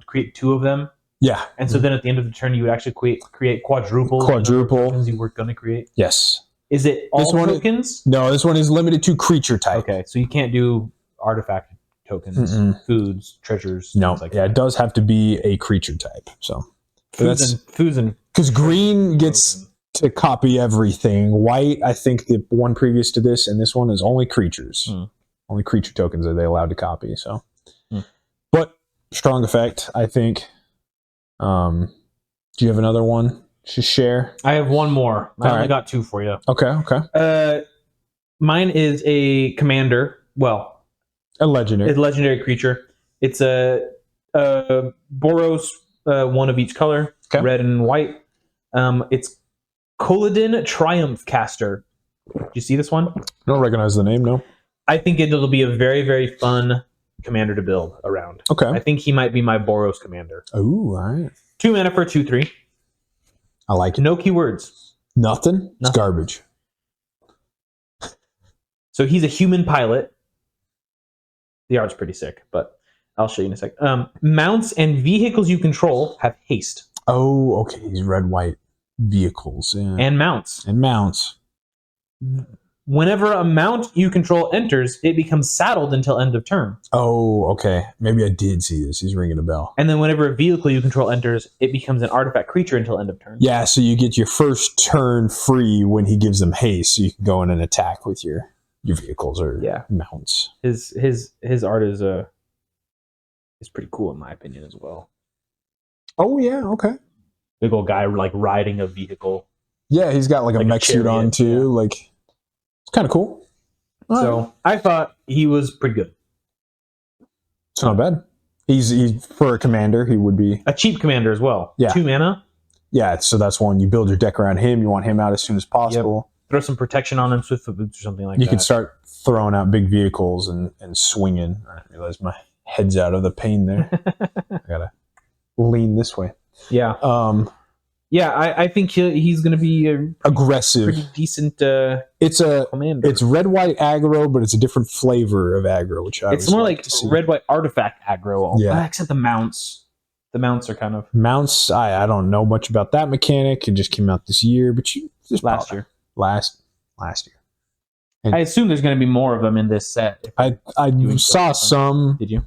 create 2 of them? Yeah. And so then at the end of the turn, you would actually create quadruple tokens you were going to create? Yes. Is it all tokens? No, this one is limited to creature type. Okay, so you can't do artifact tokens, foods, treasures. No, like it does have to be a creature type. So foods and because green gets to copy everything. White, I think the one previous to this and this one is only creatures. Only creature tokens are they allowed to copy. So, but strong effect, I think. Do you have another one to share? I have one more. I only got 2 for you. Okay. Mine is a commander. Well, a legendary. It's a legendary creature. It's a Boros, 1 of each color, red and white. It's Koladin Triumph Caster. Do you see this one? I don't recognize the name, no. I think it'll be a very, very fun commander to build around. Okay. I think he might be my Boros commander. Oh, all right. 2 mana for 2/3. I like it. No keywords. Nothing? It's Nothing. garbage. So he's a human pilot. The art's pretty sick, but I'll show you in a sec. Mounts and vehicles you control have haste. Oh, okay. He's red-white vehicles. Yeah. And mounts. And mounts. Whenever a mount you control enters, it becomes saddled until end of turn. Oh, okay. Maybe I did see this. He's ringing a bell. And then whenever a vehicle you control enters, it becomes an artifact creature until end of turn. Yeah, so you get your first turn free when he gives them haste, so you can go in and attack with your vehicles or mounts. His art is pretty cool in my opinion as well. Oh yeah, okay. Big old guy like riding a vehicle. Yeah, he's got like a mech suit on too. Yeah. Like, it's kind of cool. So I thought he was pretty good. It's not bad. He's for a commander. He would be a cheap commander as well. Yeah, 2 mana. Yeah, so that's one. You build your deck around him. You want him out as soon as possible. Yep. Throw some protection on him, Swiftfoot Boots or something like that. You can start throwing out big vehicles and swinging. I realize my head's out of the pain there. I gotta lean this way. Yeah. I think he's going to be aggressive, pretty decent. It's commander. It's red white aggro, but it's a different flavor of aggro, which it's more like red white artifact aggro. Yeah, except the mounts. The mounts are kind of mounts. I don't know much about that mechanic. It just came out this year, but last year. Last year. And I assume there's going to be more of them in this set. I saw some. Did you?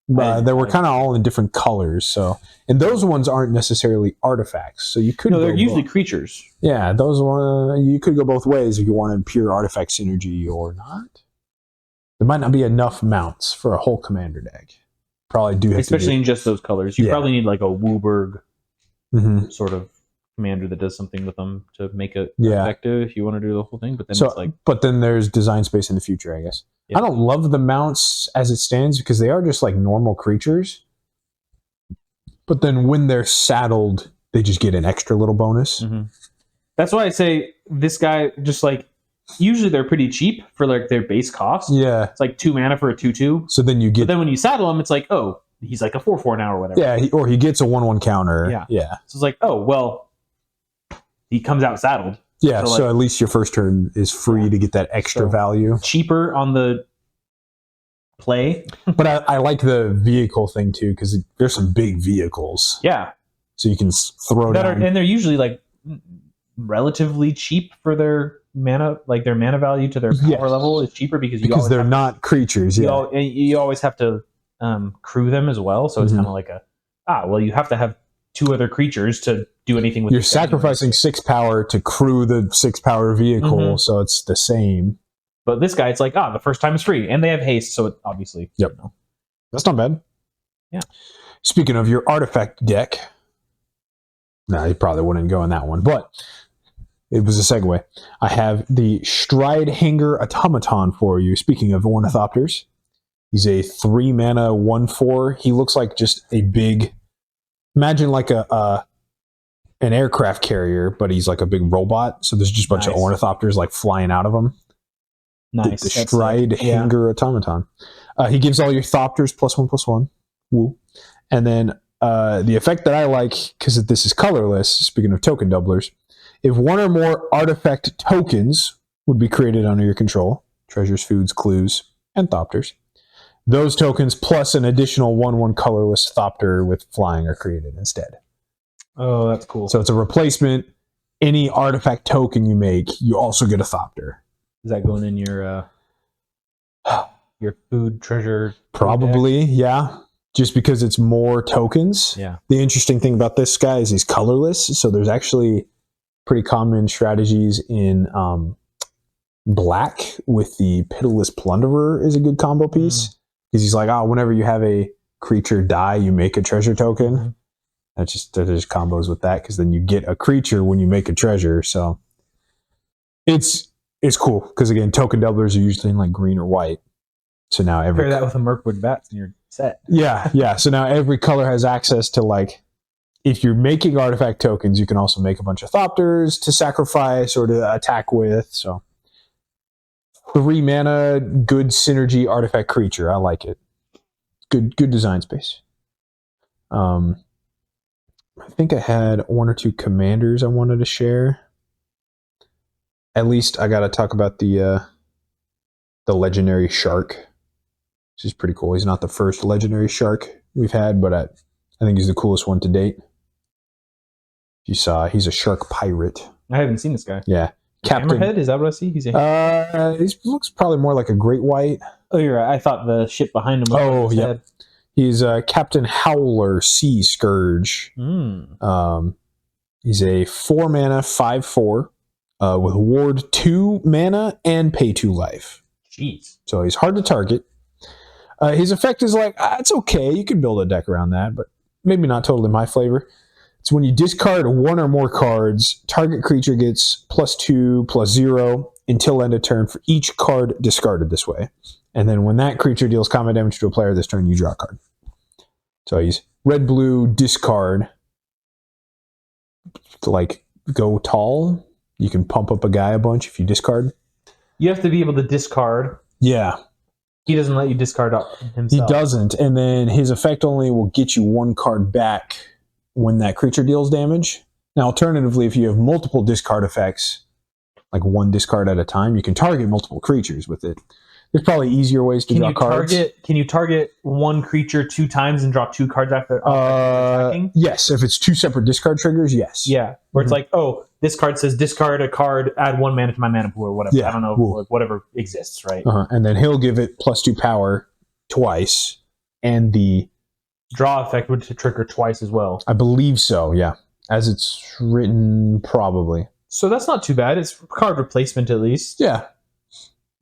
They were kind of all in different colors, and those ones aren't necessarily artifacts. So you could. No, they're usually creatures. Yeah, those ones you could go both ways if you wanted pure artifact synergy or not. There might not be enough mounts for a whole commander deck. Probably do, especially in just those colors. You probably need like a Wooburg sort of commander that does something with them to make it effective if you want to do the whole thing. But then it's like, but then there's design space in the future, I guess. Yep. I don't love the mounts as it stands because they are just like normal creatures. But then when they're saddled, they just get an extra little bonus. Mm-hmm. That's why I say this guy just like usually they're pretty cheap for like their base cost. Yeah, it's like 2 mana for a 2/2. So then you get. But then when you saddle him, it's like he's like a 4/4 now or whatever. Yeah, he gets a 1/1 counter. Yeah. So it's like he comes out saddled. Yeah, so at least your first turn is free to get that extra value. Cheaper on the play. But I like the vehicle thing too, because there's some big vehicles. Yeah. So you can throw down. And they're usually like relatively cheap for their mana, like their mana value to their power level is cheaper because they're not creatures. You always have to crew them as well. So it's kind of like you have to have 2 other creatures to do anything with. You're sacrificing 6 power to crew the 6 power vehicle, so it's the same. But this guy, it's like the first time is free, and they have haste, so it obviously. Yep, that's not bad. Yeah. Speaking of your artifact deck, no, you probably wouldn't go in that one, but it was a segue. I have the Stride Hanger Automaton for you. Speaking of ornithopters, he's a 3 mana 1/4. He looks like just a big. Imagine like an aircraft carrier, but he's like a big robot. So there's just a bunch of ornithopters like flying out of him. Nice. The Stride Hanger Automaton. He gives all your thopters +1/+1. Woo. And then the effect that I like, because this is colorless, speaking of token doublers, if 1 or more artifact tokens would be created under your control, treasures, foods, clues, and thopters, those tokens plus an additional 1/1 colorless thopter with flying are created instead. Oh, that's cool. So it's a replacement. Any artifact token you make, you also get a thopter. Is that going in your food treasure? Probably, yeah. Just because it's more tokens. Yeah. The interesting thing about this guy is he's colorless, so there's actually pretty common strategies in black with the Pitiless Plunderer is a good combo piece. Because he's like, whenever you have a creature die, you make a treasure token. There's combos with that, because then you get a creature when you make a treasure. So it's cool, because again, token doublers are usually in like green or white. So now pair that with a Mirkwood Bats in your set. Yeah. So now every color has access to, like, if you're making artifact tokens, you can also make a bunch of thopters to sacrifice or to attack with. So 3 mana, good synergy artifact creature. I like it. Good design space. I think I had 1 or 2 commanders I wanted to share. At least I got to talk about the legendary shark, which is pretty cool. He's not the first legendary shark we've had, but I think he's the coolest one to date. You saw, he's a shark pirate. I haven't seen this guy. Yeah. Captain Hammerhead, is that what I see? He looks probably more like a great white. Oh, you're right. I thought the ship behind him was his head. He's Captain Howler Sea Scourge. He's a 4 mana 5/4 with ward 2 mana and pay 2 life. Jeez. So he's hard to target. His effect is like, it's okay. You can build a deck around that, but maybe not totally my flavor. It's when you discard 1 or more cards, target creature gets +2/+0 until end of turn for each card discarded this way. And then when that creature deals combat damage to a player this turn, you draw a card. So he's red-blue, discard. To like go tall, you can pump up a guy a bunch if you discard. You have to be able to discard. Yeah. He doesn't let you discard himself. He doesn't. And then his effect only will get you 1 card back when that creature deals damage. Now, alternatively, if you have multiple discard effects, like 1 discard at a time, you can target multiple creatures with it. There's probably easier ways to draw cards. Can you target 1 creature 2 times and draw 2 cards after attacking? Yes, if it's 2 separate discard triggers, yes. Yeah, where it's like, oh, this card says discard a card, add 1 mana to my mana pool or whatever. Yeah. I don't know, like, whatever exists, right? And then he'll give it +2 power twice, and the draw effect would trigger twice as well. I believe so, yeah. As it's written, probably. So that's not too bad. It's card replacement at least. Yeah.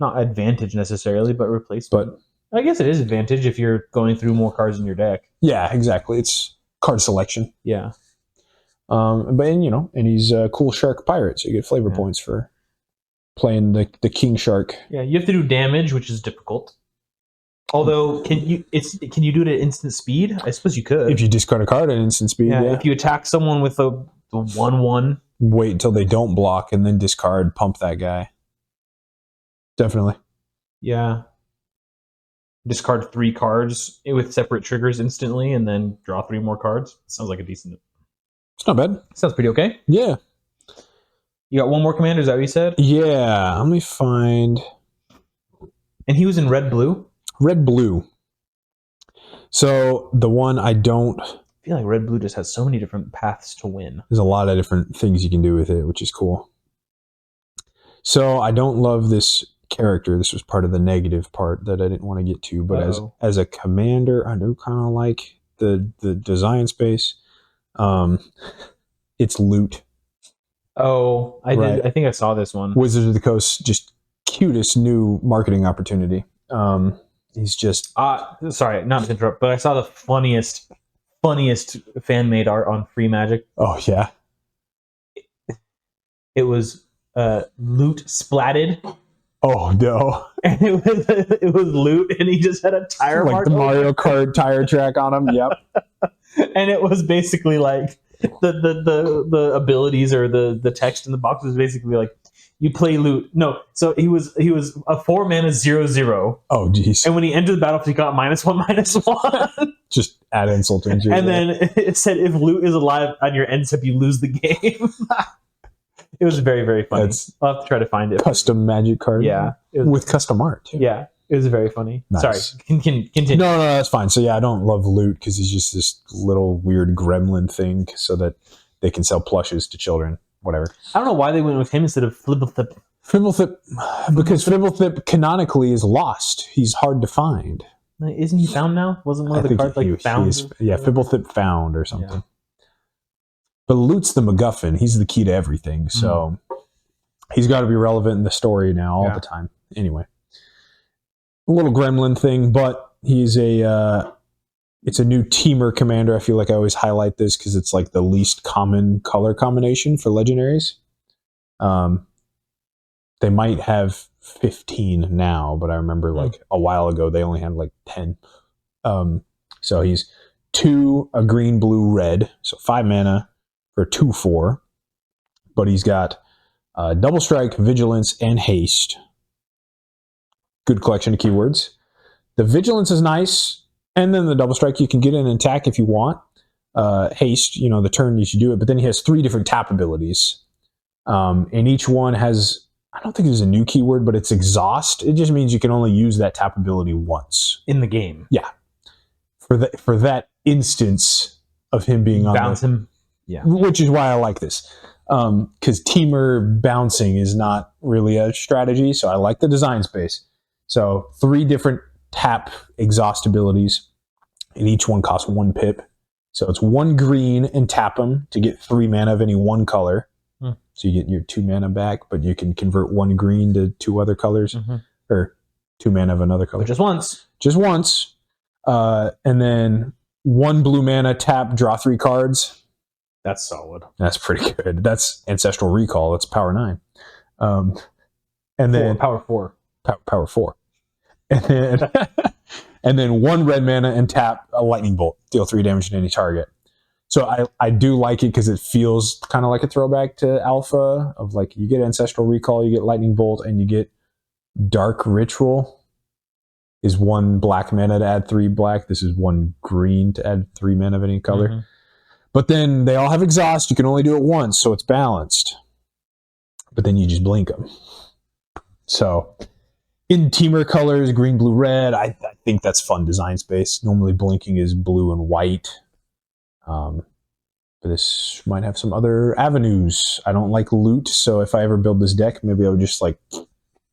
Not advantage necessarily, but replacement. But I guess it is advantage if you're going through more cards in your deck. Yeah, exactly. It's card selection. Yeah. And he's a cool shark pirate, so you get flavor points for playing the king shark. Yeah, you have to do damage, which is difficult. Although, can you do it at instant speed? I suppose you could. If you discard a card at instant speed, yeah. If you attack someone with the 1/1. Wait until they don't block and then discard, pump that guy. Definitely. Yeah. Discard 3 cards with separate triggers instantly and then draw 3 more cards. Sounds like a decent... It's not bad. Sounds pretty okay. Yeah. You got 1 more commander, is that what you said? Yeah. Let me find... And he was in red-blue? Red-blue. So the one I don't... I feel like red-blue just has so many different paths to win. There's a lot of different things you can do with it, which is cool. So I don't love this character. This was part of the negative part that I didn't want to get to, but as a commander, I do kind of like the design space. It's loot. Oh, I did. I think I saw this one. Wizards of the Coast, just cutest new marketing opportunity. He's just sorry, not to interrupt, but I saw the funniest fan made art on Free Magic. Oh yeah, it was loot splatted. Oh no! And it was loot, and he just had a tire like mark the Mario Kart tire track on him. Yep. And it was basically like the abilities or the text in the box was basically like, you play loot. No, so he was a 4 mana 0/0. Oh jeez. And when he entered the battlefield, he got -1/-1. Just add insult to injury. And then it said if loot is alive on your end step, you lose the game. It was very, very funny. I'll have to try to find it. Custom Magic card. Yeah. With custom art, too. Yeah. It was very funny. Nice. Sorry. Continue. No, that's fine. So, yeah, I don't love loot because he's just this little weird gremlin thing so that they can sell plushes to children. Whatever. I don't know why they went with him instead of Flibblethip. Flibblethip, because Flibblethip canonically is lost. He's hard to find. Isn't he found now? Wasn't one of the cards found? Flibblethip found or something. Yeah. But loot's the MacGuffin. He's the key to everything. So he's got to be relevant in the story now all the time. Anyway, a little gremlin thing, but he's it's a new teamer commander. I feel like I always highlight this because it's like the least common color combination for legendaries. They might have 15 now, but I remember like a while ago they only had like 10. So he's 2, a green, blue, red. So 5 mana. For 2/4, but he's got double strike, vigilance, and haste. Good collection of keywords. The vigilance is nice, and then the double strike, you can get in and attack if you want. Haste, the turn you should do it, but then he has 3 different tap abilities. And each one has, I don't think there's a new keyword, but it's exhaust. It just means you can only use that tap ability once. In the game. Yeah. For that instance of him being on Bounce him. Yeah. Which is why I like this. Because teamer bouncing is not really a strategy, so I like the design space. So 3 different tap exhaust abilities, and each one costs 1 pip. So it's 1 green and tap them to get 3 mana of any one color. So you get your 2 mana back, but you can convert 1 green to 2 other colors, or 2 mana of another color. But just once. Just once. And then 1 blue mana, tap, draw 3 cards. That's solid. That's pretty good. That's Ancestral Recall. That's power 9. And then power 4. Power 4. And then and then 1 red mana and tap a lightning bolt. Deal 3 damage to any target. So I do like it because it feels kind of like a throwback to Alpha of like you get Ancestral Recall, you get Lightning Bolt, and you get Dark Ritual is 1 black mana to add 3 black. This is 1 green to add 3 mana of any color. But then they all have exhaust. You can only do it once, so it's balanced. But then you just blink them. So in teamer colors, green, blue, red, I think that's fun design space. Normally blinking is blue and white. But this might have some other avenues. I don't like loot, so if I ever build this deck, maybe I would just like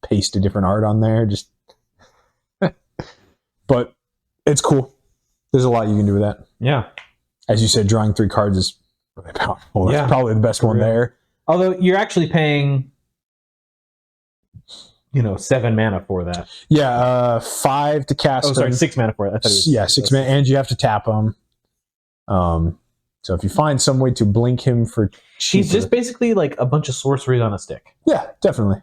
paste a different art on there. Just, but it's cool. There's a lot you can do with that. Yeah. As you said, drawing 3 cards is really powerful. That's probably the best one there. Although you're actually paying, 7 mana for that. Yeah, 5 to cast. Oh, sorry, 6 mana for it. I thought it was 6 mana, and you have to tap them. So if you find some way to blink him for cheaper, he's just basically like a bunch of sorceries on a stick. Yeah, definitely.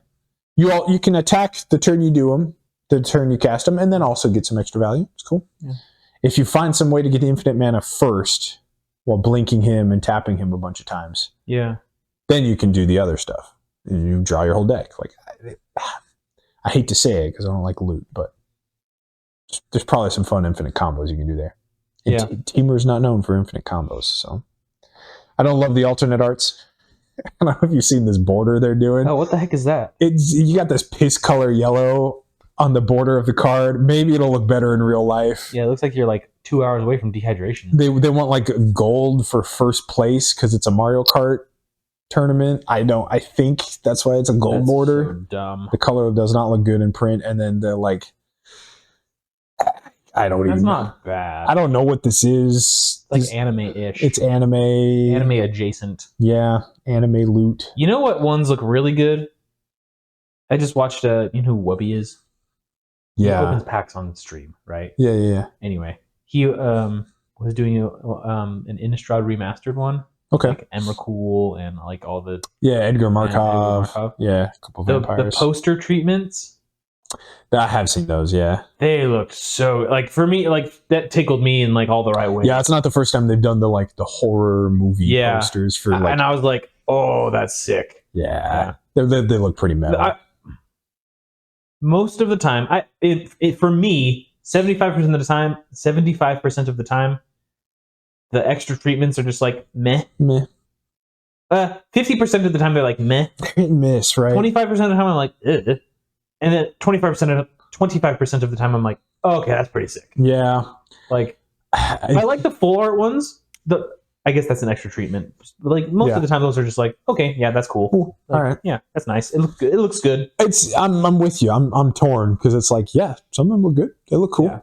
You can attack the turn you do him, the turn you cast him, and then also get some extra value. It's cool. Yeah. If you find some way to get infinite mana first while blinking him and tapping him a bunch of times, then you can do the other stuff. You draw your whole deck. Like I hate to say it because I don't like loot, but there's probably some fun infinite combos you can do there. Yeah. Teamer's not known for infinite combos, so I don't love the alternate arts. I don't know if you've seen this border they're doing. Oh, what the heck is that? You got this piss color yellow on the border of the card. Maybe it'll look better in real life. Yeah, it looks like you're like 2 hours away from dehydration. They want like gold for first place because it's a Mario Kart tournament. I think that's why it's a gold border. So dumb. The color does not look good in print, and then the like. That's not bad. I don't know what this is. Like anime-ish. It's anime. Anime adjacent. Yeah, anime loot. You know what ones look really good? I just watched, you know who Wubby is? Yeah. He opens packs on stream, right? Yeah. Anyway, he was doing an Innistrad remastered one. Okay. Like Emrakul and like all the... Yeah, Edgar Markov. Yeah, a couple of vampires. The poster treatments... I have seen those, yeah. They look so, like, for me, like, that tickled me in like all the right ways. Yeah, it's not the first time they've done the horror movie posters for like, and I was like, oh, that's sick. Yeah. They look pretty metal. Most of the time, for me, 75% of the time, the extra treatments are just like meh. 50% of the time they're like meh. Miss, right? 25% of the time I'm like, ugh. And then 25% of the time I'm like, oh, okay, that's pretty sick. Yeah. Like, I like the full art ones. I guess that's an extra treatment. But like most of the time, those are just like, okay, yeah, that's cool. Like, all right, yeah, that's nice. It looks good. It looks good. I'm with you. I'm torn because it's like, yeah, some of them look good. They look cool. Yeah.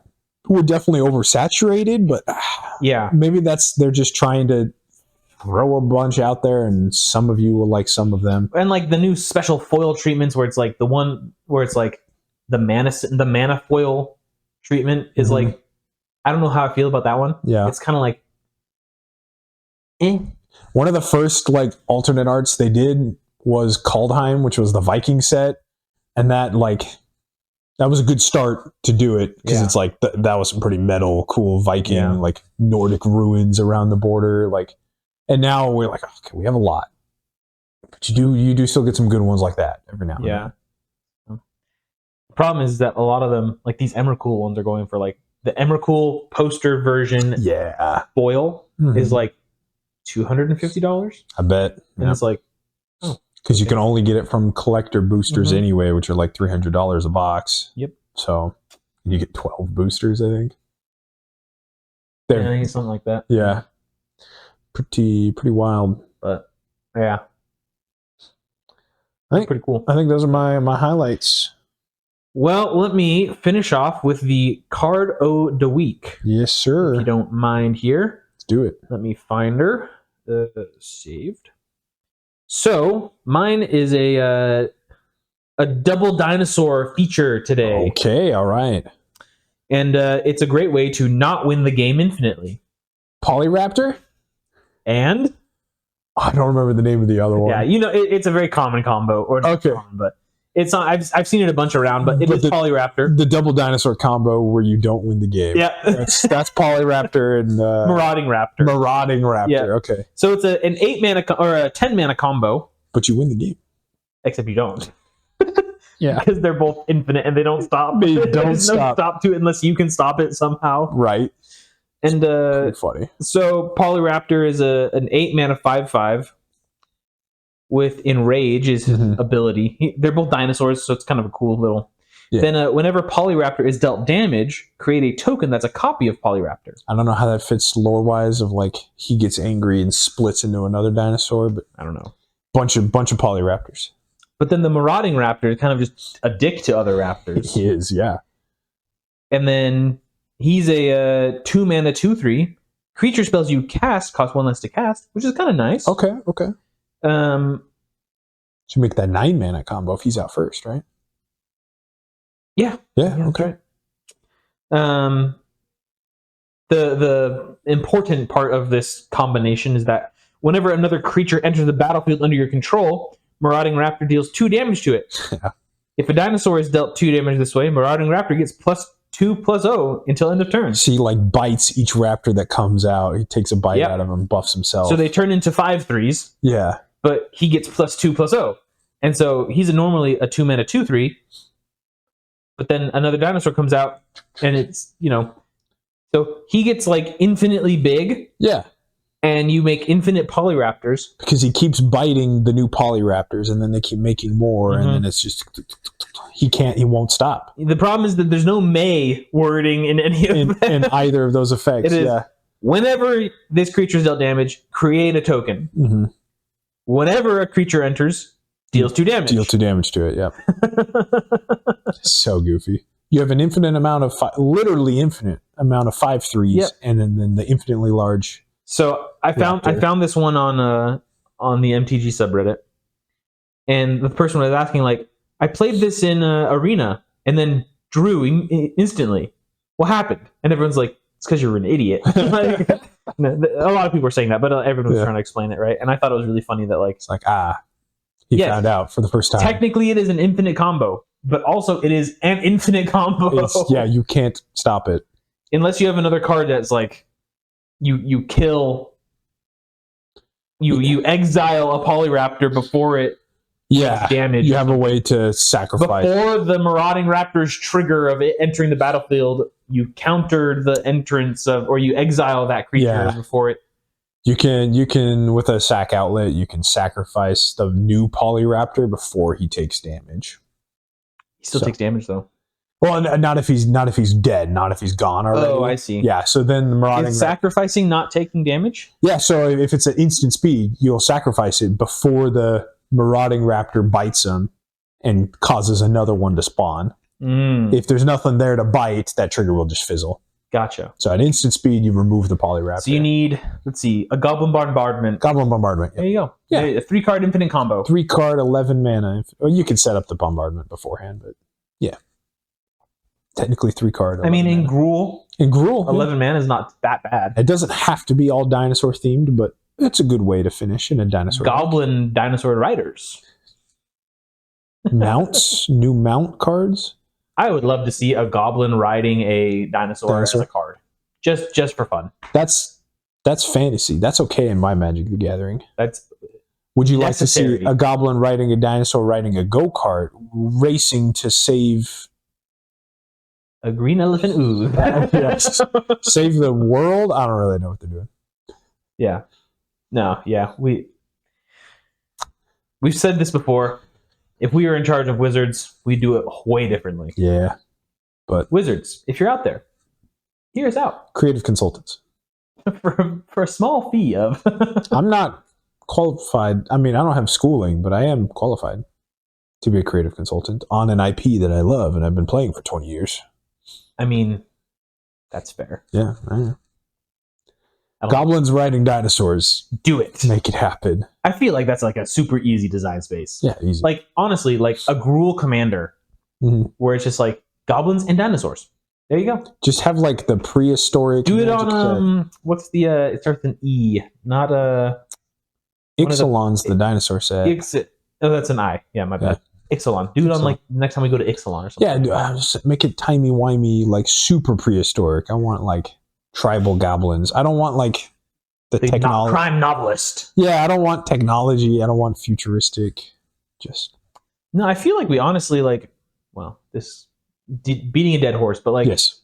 We're definitely oversaturated, but maybe they're just trying to throw a bunch out there, and some of you will like some of them. And like the new special foil treatments, where it's like the one where it's like the mana foil treatment is like, I don't know how I feel about that one. Yeah, it's kind of like. One of the first like alternate arts they did was Kaldheim, which was the Viking set, and that was a good start to do it because it's like that was some pretty metal, cool Viking like Nordic ruins around the border, like. And now we're like, okay, we have a lot, but you do still get some good ones like that every now and then. problem is that a lot of them, like these Emrakul ones, are going for like the Emrakul poster version foil is like $250. I bet. And it's like, because you can only get it from collector boosters anyway, which are like $300 a box. Yep. So you get 12 boosters, I think. I think it's something like that. Yeah. Pretty wild. But yeah. I think pretty cool. I think those are my highlights. Well, let me finish off with the card o' the week. Yes, sir. If you don't mind here. Let's do it. Let me find her. Saved. So mine is a double dinosaur feature today. Okay, all right. And it's a great way to not win the game infinitely. Polyraptor? And? I don't remember the name of the other one. Yeah, it's a very commman combo. Or not common, but it's not. I've seen it a bunch around, but it is Polyraptor. The double dinosaur combo where you don't win the game. Yeah. that's Polyraptor and... Marauding Raptor. Marauding Raptor, yeah. Okay. So it's an 8 mana or a 10 mana combo. But you win the game. Except you don't. Yeah. Because they're both infinite and they don't stop. They don't There's stop. no stop to it unless you can stop it somehow. Right. And pretty funny. So Polyraptor is an 8 mana 5/5 with Enrage is his ability. They're both dinosaurs, so it's kind of a cool little. Yeah. Then whenever Polyraptor is dealt damage, create a token that's a copy of Polyraptor. I don't know how that fits lore wise of like he gets angry and splits into another dinosaur, but I don't know. Bunch of Polyraptors. But then the Marauding Raptor is kind of just a dick to other raptors. He is, yeah. And then he's a 2 mana 2/3. Creature spells you cast cost 1 less to cast, which is kind of nice. Okay. Should make that 9 mana combo if he's out first, right? Yeah. Okay. Right. The important part of this combination is that whenever another creature enters the battlefield under your control, Marauding Raptor deals 2 damage to it. Yeah. If a dinosaur is dealt 2 damage this way, Marauding Raptor gets +2/+0 until end of turn. So he like bites each raptor that comes out. He takes a bite out of him, buffs himself. So they turn into 5/3s. Yeah. But he gets +2/+0. And so he's normally a 2 mana 2/3. But then another dinosaur comes out and it's, so he gets like infinitely big. Yeah. And you make infinite Polyraptors. Because he keeps biting the new Polyraptors and then they keep making more and then it's just he won't stop. The problem is that there's no may wording in any of that. In either of those effects. It is, whenever this creature is dealt damage, create a token. Mm-hmm. Whenever a creature enters, deals 2 damage. Deal 2 damage to it, yeah. So goofy. You have an infinite amount of literally infinite amount of 5/3s and then the infinitely large. So I found this one on the MTG subreddit, and the person was asking like, I played this in Arena and then drew instantly. What happened? And everyone's like, it's because you're an idiot. Like, a lot of people were saying that, but everyone was trying to explain it, right? And I thought it was really funny that like it's like he found out for the first time. Technically, it is an infinite combo, but also it is an infinite combo. You can't stop it unless you have another card that's like. You kill, you exile a Polyraptor before it damage. You have a way to sacrifice. Before the Marauding Raptor's trigger of it entering the battlefield, you counter the entrance of, or you exile that creature before it. You can with a sack outlet, you can sacrifice the new Polyraptor before he takes damage. He still takes damage though. Well, not if he's dead, not if he's gone already. Oh, I see. Yeah, so then the Marauding is sacrificing not taking damage? Yeah, so if it's an instant speed, you'll sacrifice it before the Marauding Raptor bites him and causes another one to spawn. If there's nothing there to bite, that trigger will just fizzle. Gotcha. So at instant speed, you remove the Polyraptor. So you need, a Goblin Bombardment. Goblin Bombardment. There you go. Yeah. A 3-card infinite combo. 3-card, 11 mana. Well, you can set up the Bombardment beforehand, but yeah. Technically 3-card. I mean, in Gruul. 11 mana is not that bad. It doesn't have to be all dinosaur themed, but it's a good way to finish in a dinosaur. Goblin Dinosaur Riders. Mounts, new mount cards. I would love to see a goblin riding a dinosaur as a card, just for fun. That's fantasy. That's okay in my Magic the Gathering. Would you like to see a goblin riding a dinosaur riding a go-kart racing to save A green elephant ooze. Yes. Save the world. I don't really know what they're doing. Yeah. No, yeah. We've said this before. If we were in charge of Wizards, we'd do it way differently. Yeah. But Wizards, if you're out there, hear us out. creative consultants. for a small fee of I'm not qualified. I mean, I don't have schooling, but I am qualified to be a creative consultant on an IP that I love and I've been playing for 20 years. I mean, that's fair. Yeah. I know. Goblins riding dinosaurs. Do it. Make it happen. I feel like that's like a super easy design space. Yeah, easy. Like, honestly, like a Gruul commander where it's just like goblins and dinosaurs. There you go. Just have like the prehistoric. Do it on what's the it starts with an E, not Ixalan's the dinosaur set. Oh, that's an I. Yeah, my bad. Ixalan. Do it on like next time we go to Ixalan or something. Yeah, just make it timey-wimey, like super prehistoric. I want like tribal goblins. I don't want like the technology. Crime novelist. Yeah, I don't want technology. I don't want futuristic. Just no. I feel like we honestly like. Well, this beating a dead horse, but like, yes.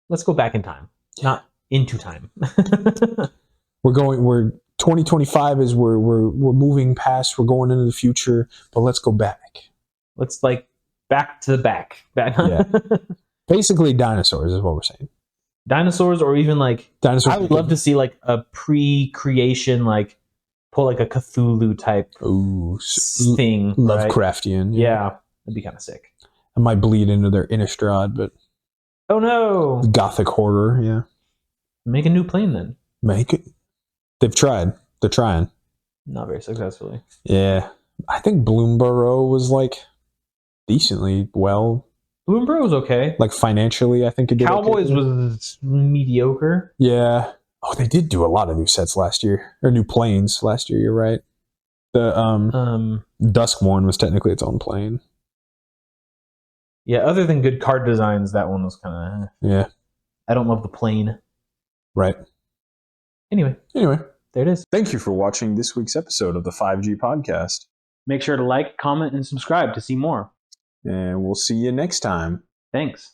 Let's go back in time, not into time. We're 2025 is we're moving past. We're going into the future, but let's go back. Let's like back to the back. Yeah. Basically, dinosaurs is what we're saying. Dinosaurs, or even like dinosaurs. I would love to see like a pre-creation, like pull like a Cthulhu type thing, Lovecraftian. Right? Yeah, that'd be kind of sick. I might bleed into their Innistrad, but oh no, Gothic horror. Yeah, make a new plane then. Make it. They've tried. They're trying. Not very successfully. Yeah, I think Bloomborough was like decently well. Bloomborough was okay. Like financially, I think it did. Cowboys was mediocre. Yeah. Oh, they did do a lot of new sets last year, or new planes last year. You're right. The Duskmourn was technically its own plane. Yeah, other than good card designs, that one was kind of yeah. I don't love the plane. Right. Anyway, there it is. Thank you for watching this week's episode of the 5G Podcast. Make sure to like, comment, and subscribe to see more. And we'll see you next time. Thanks.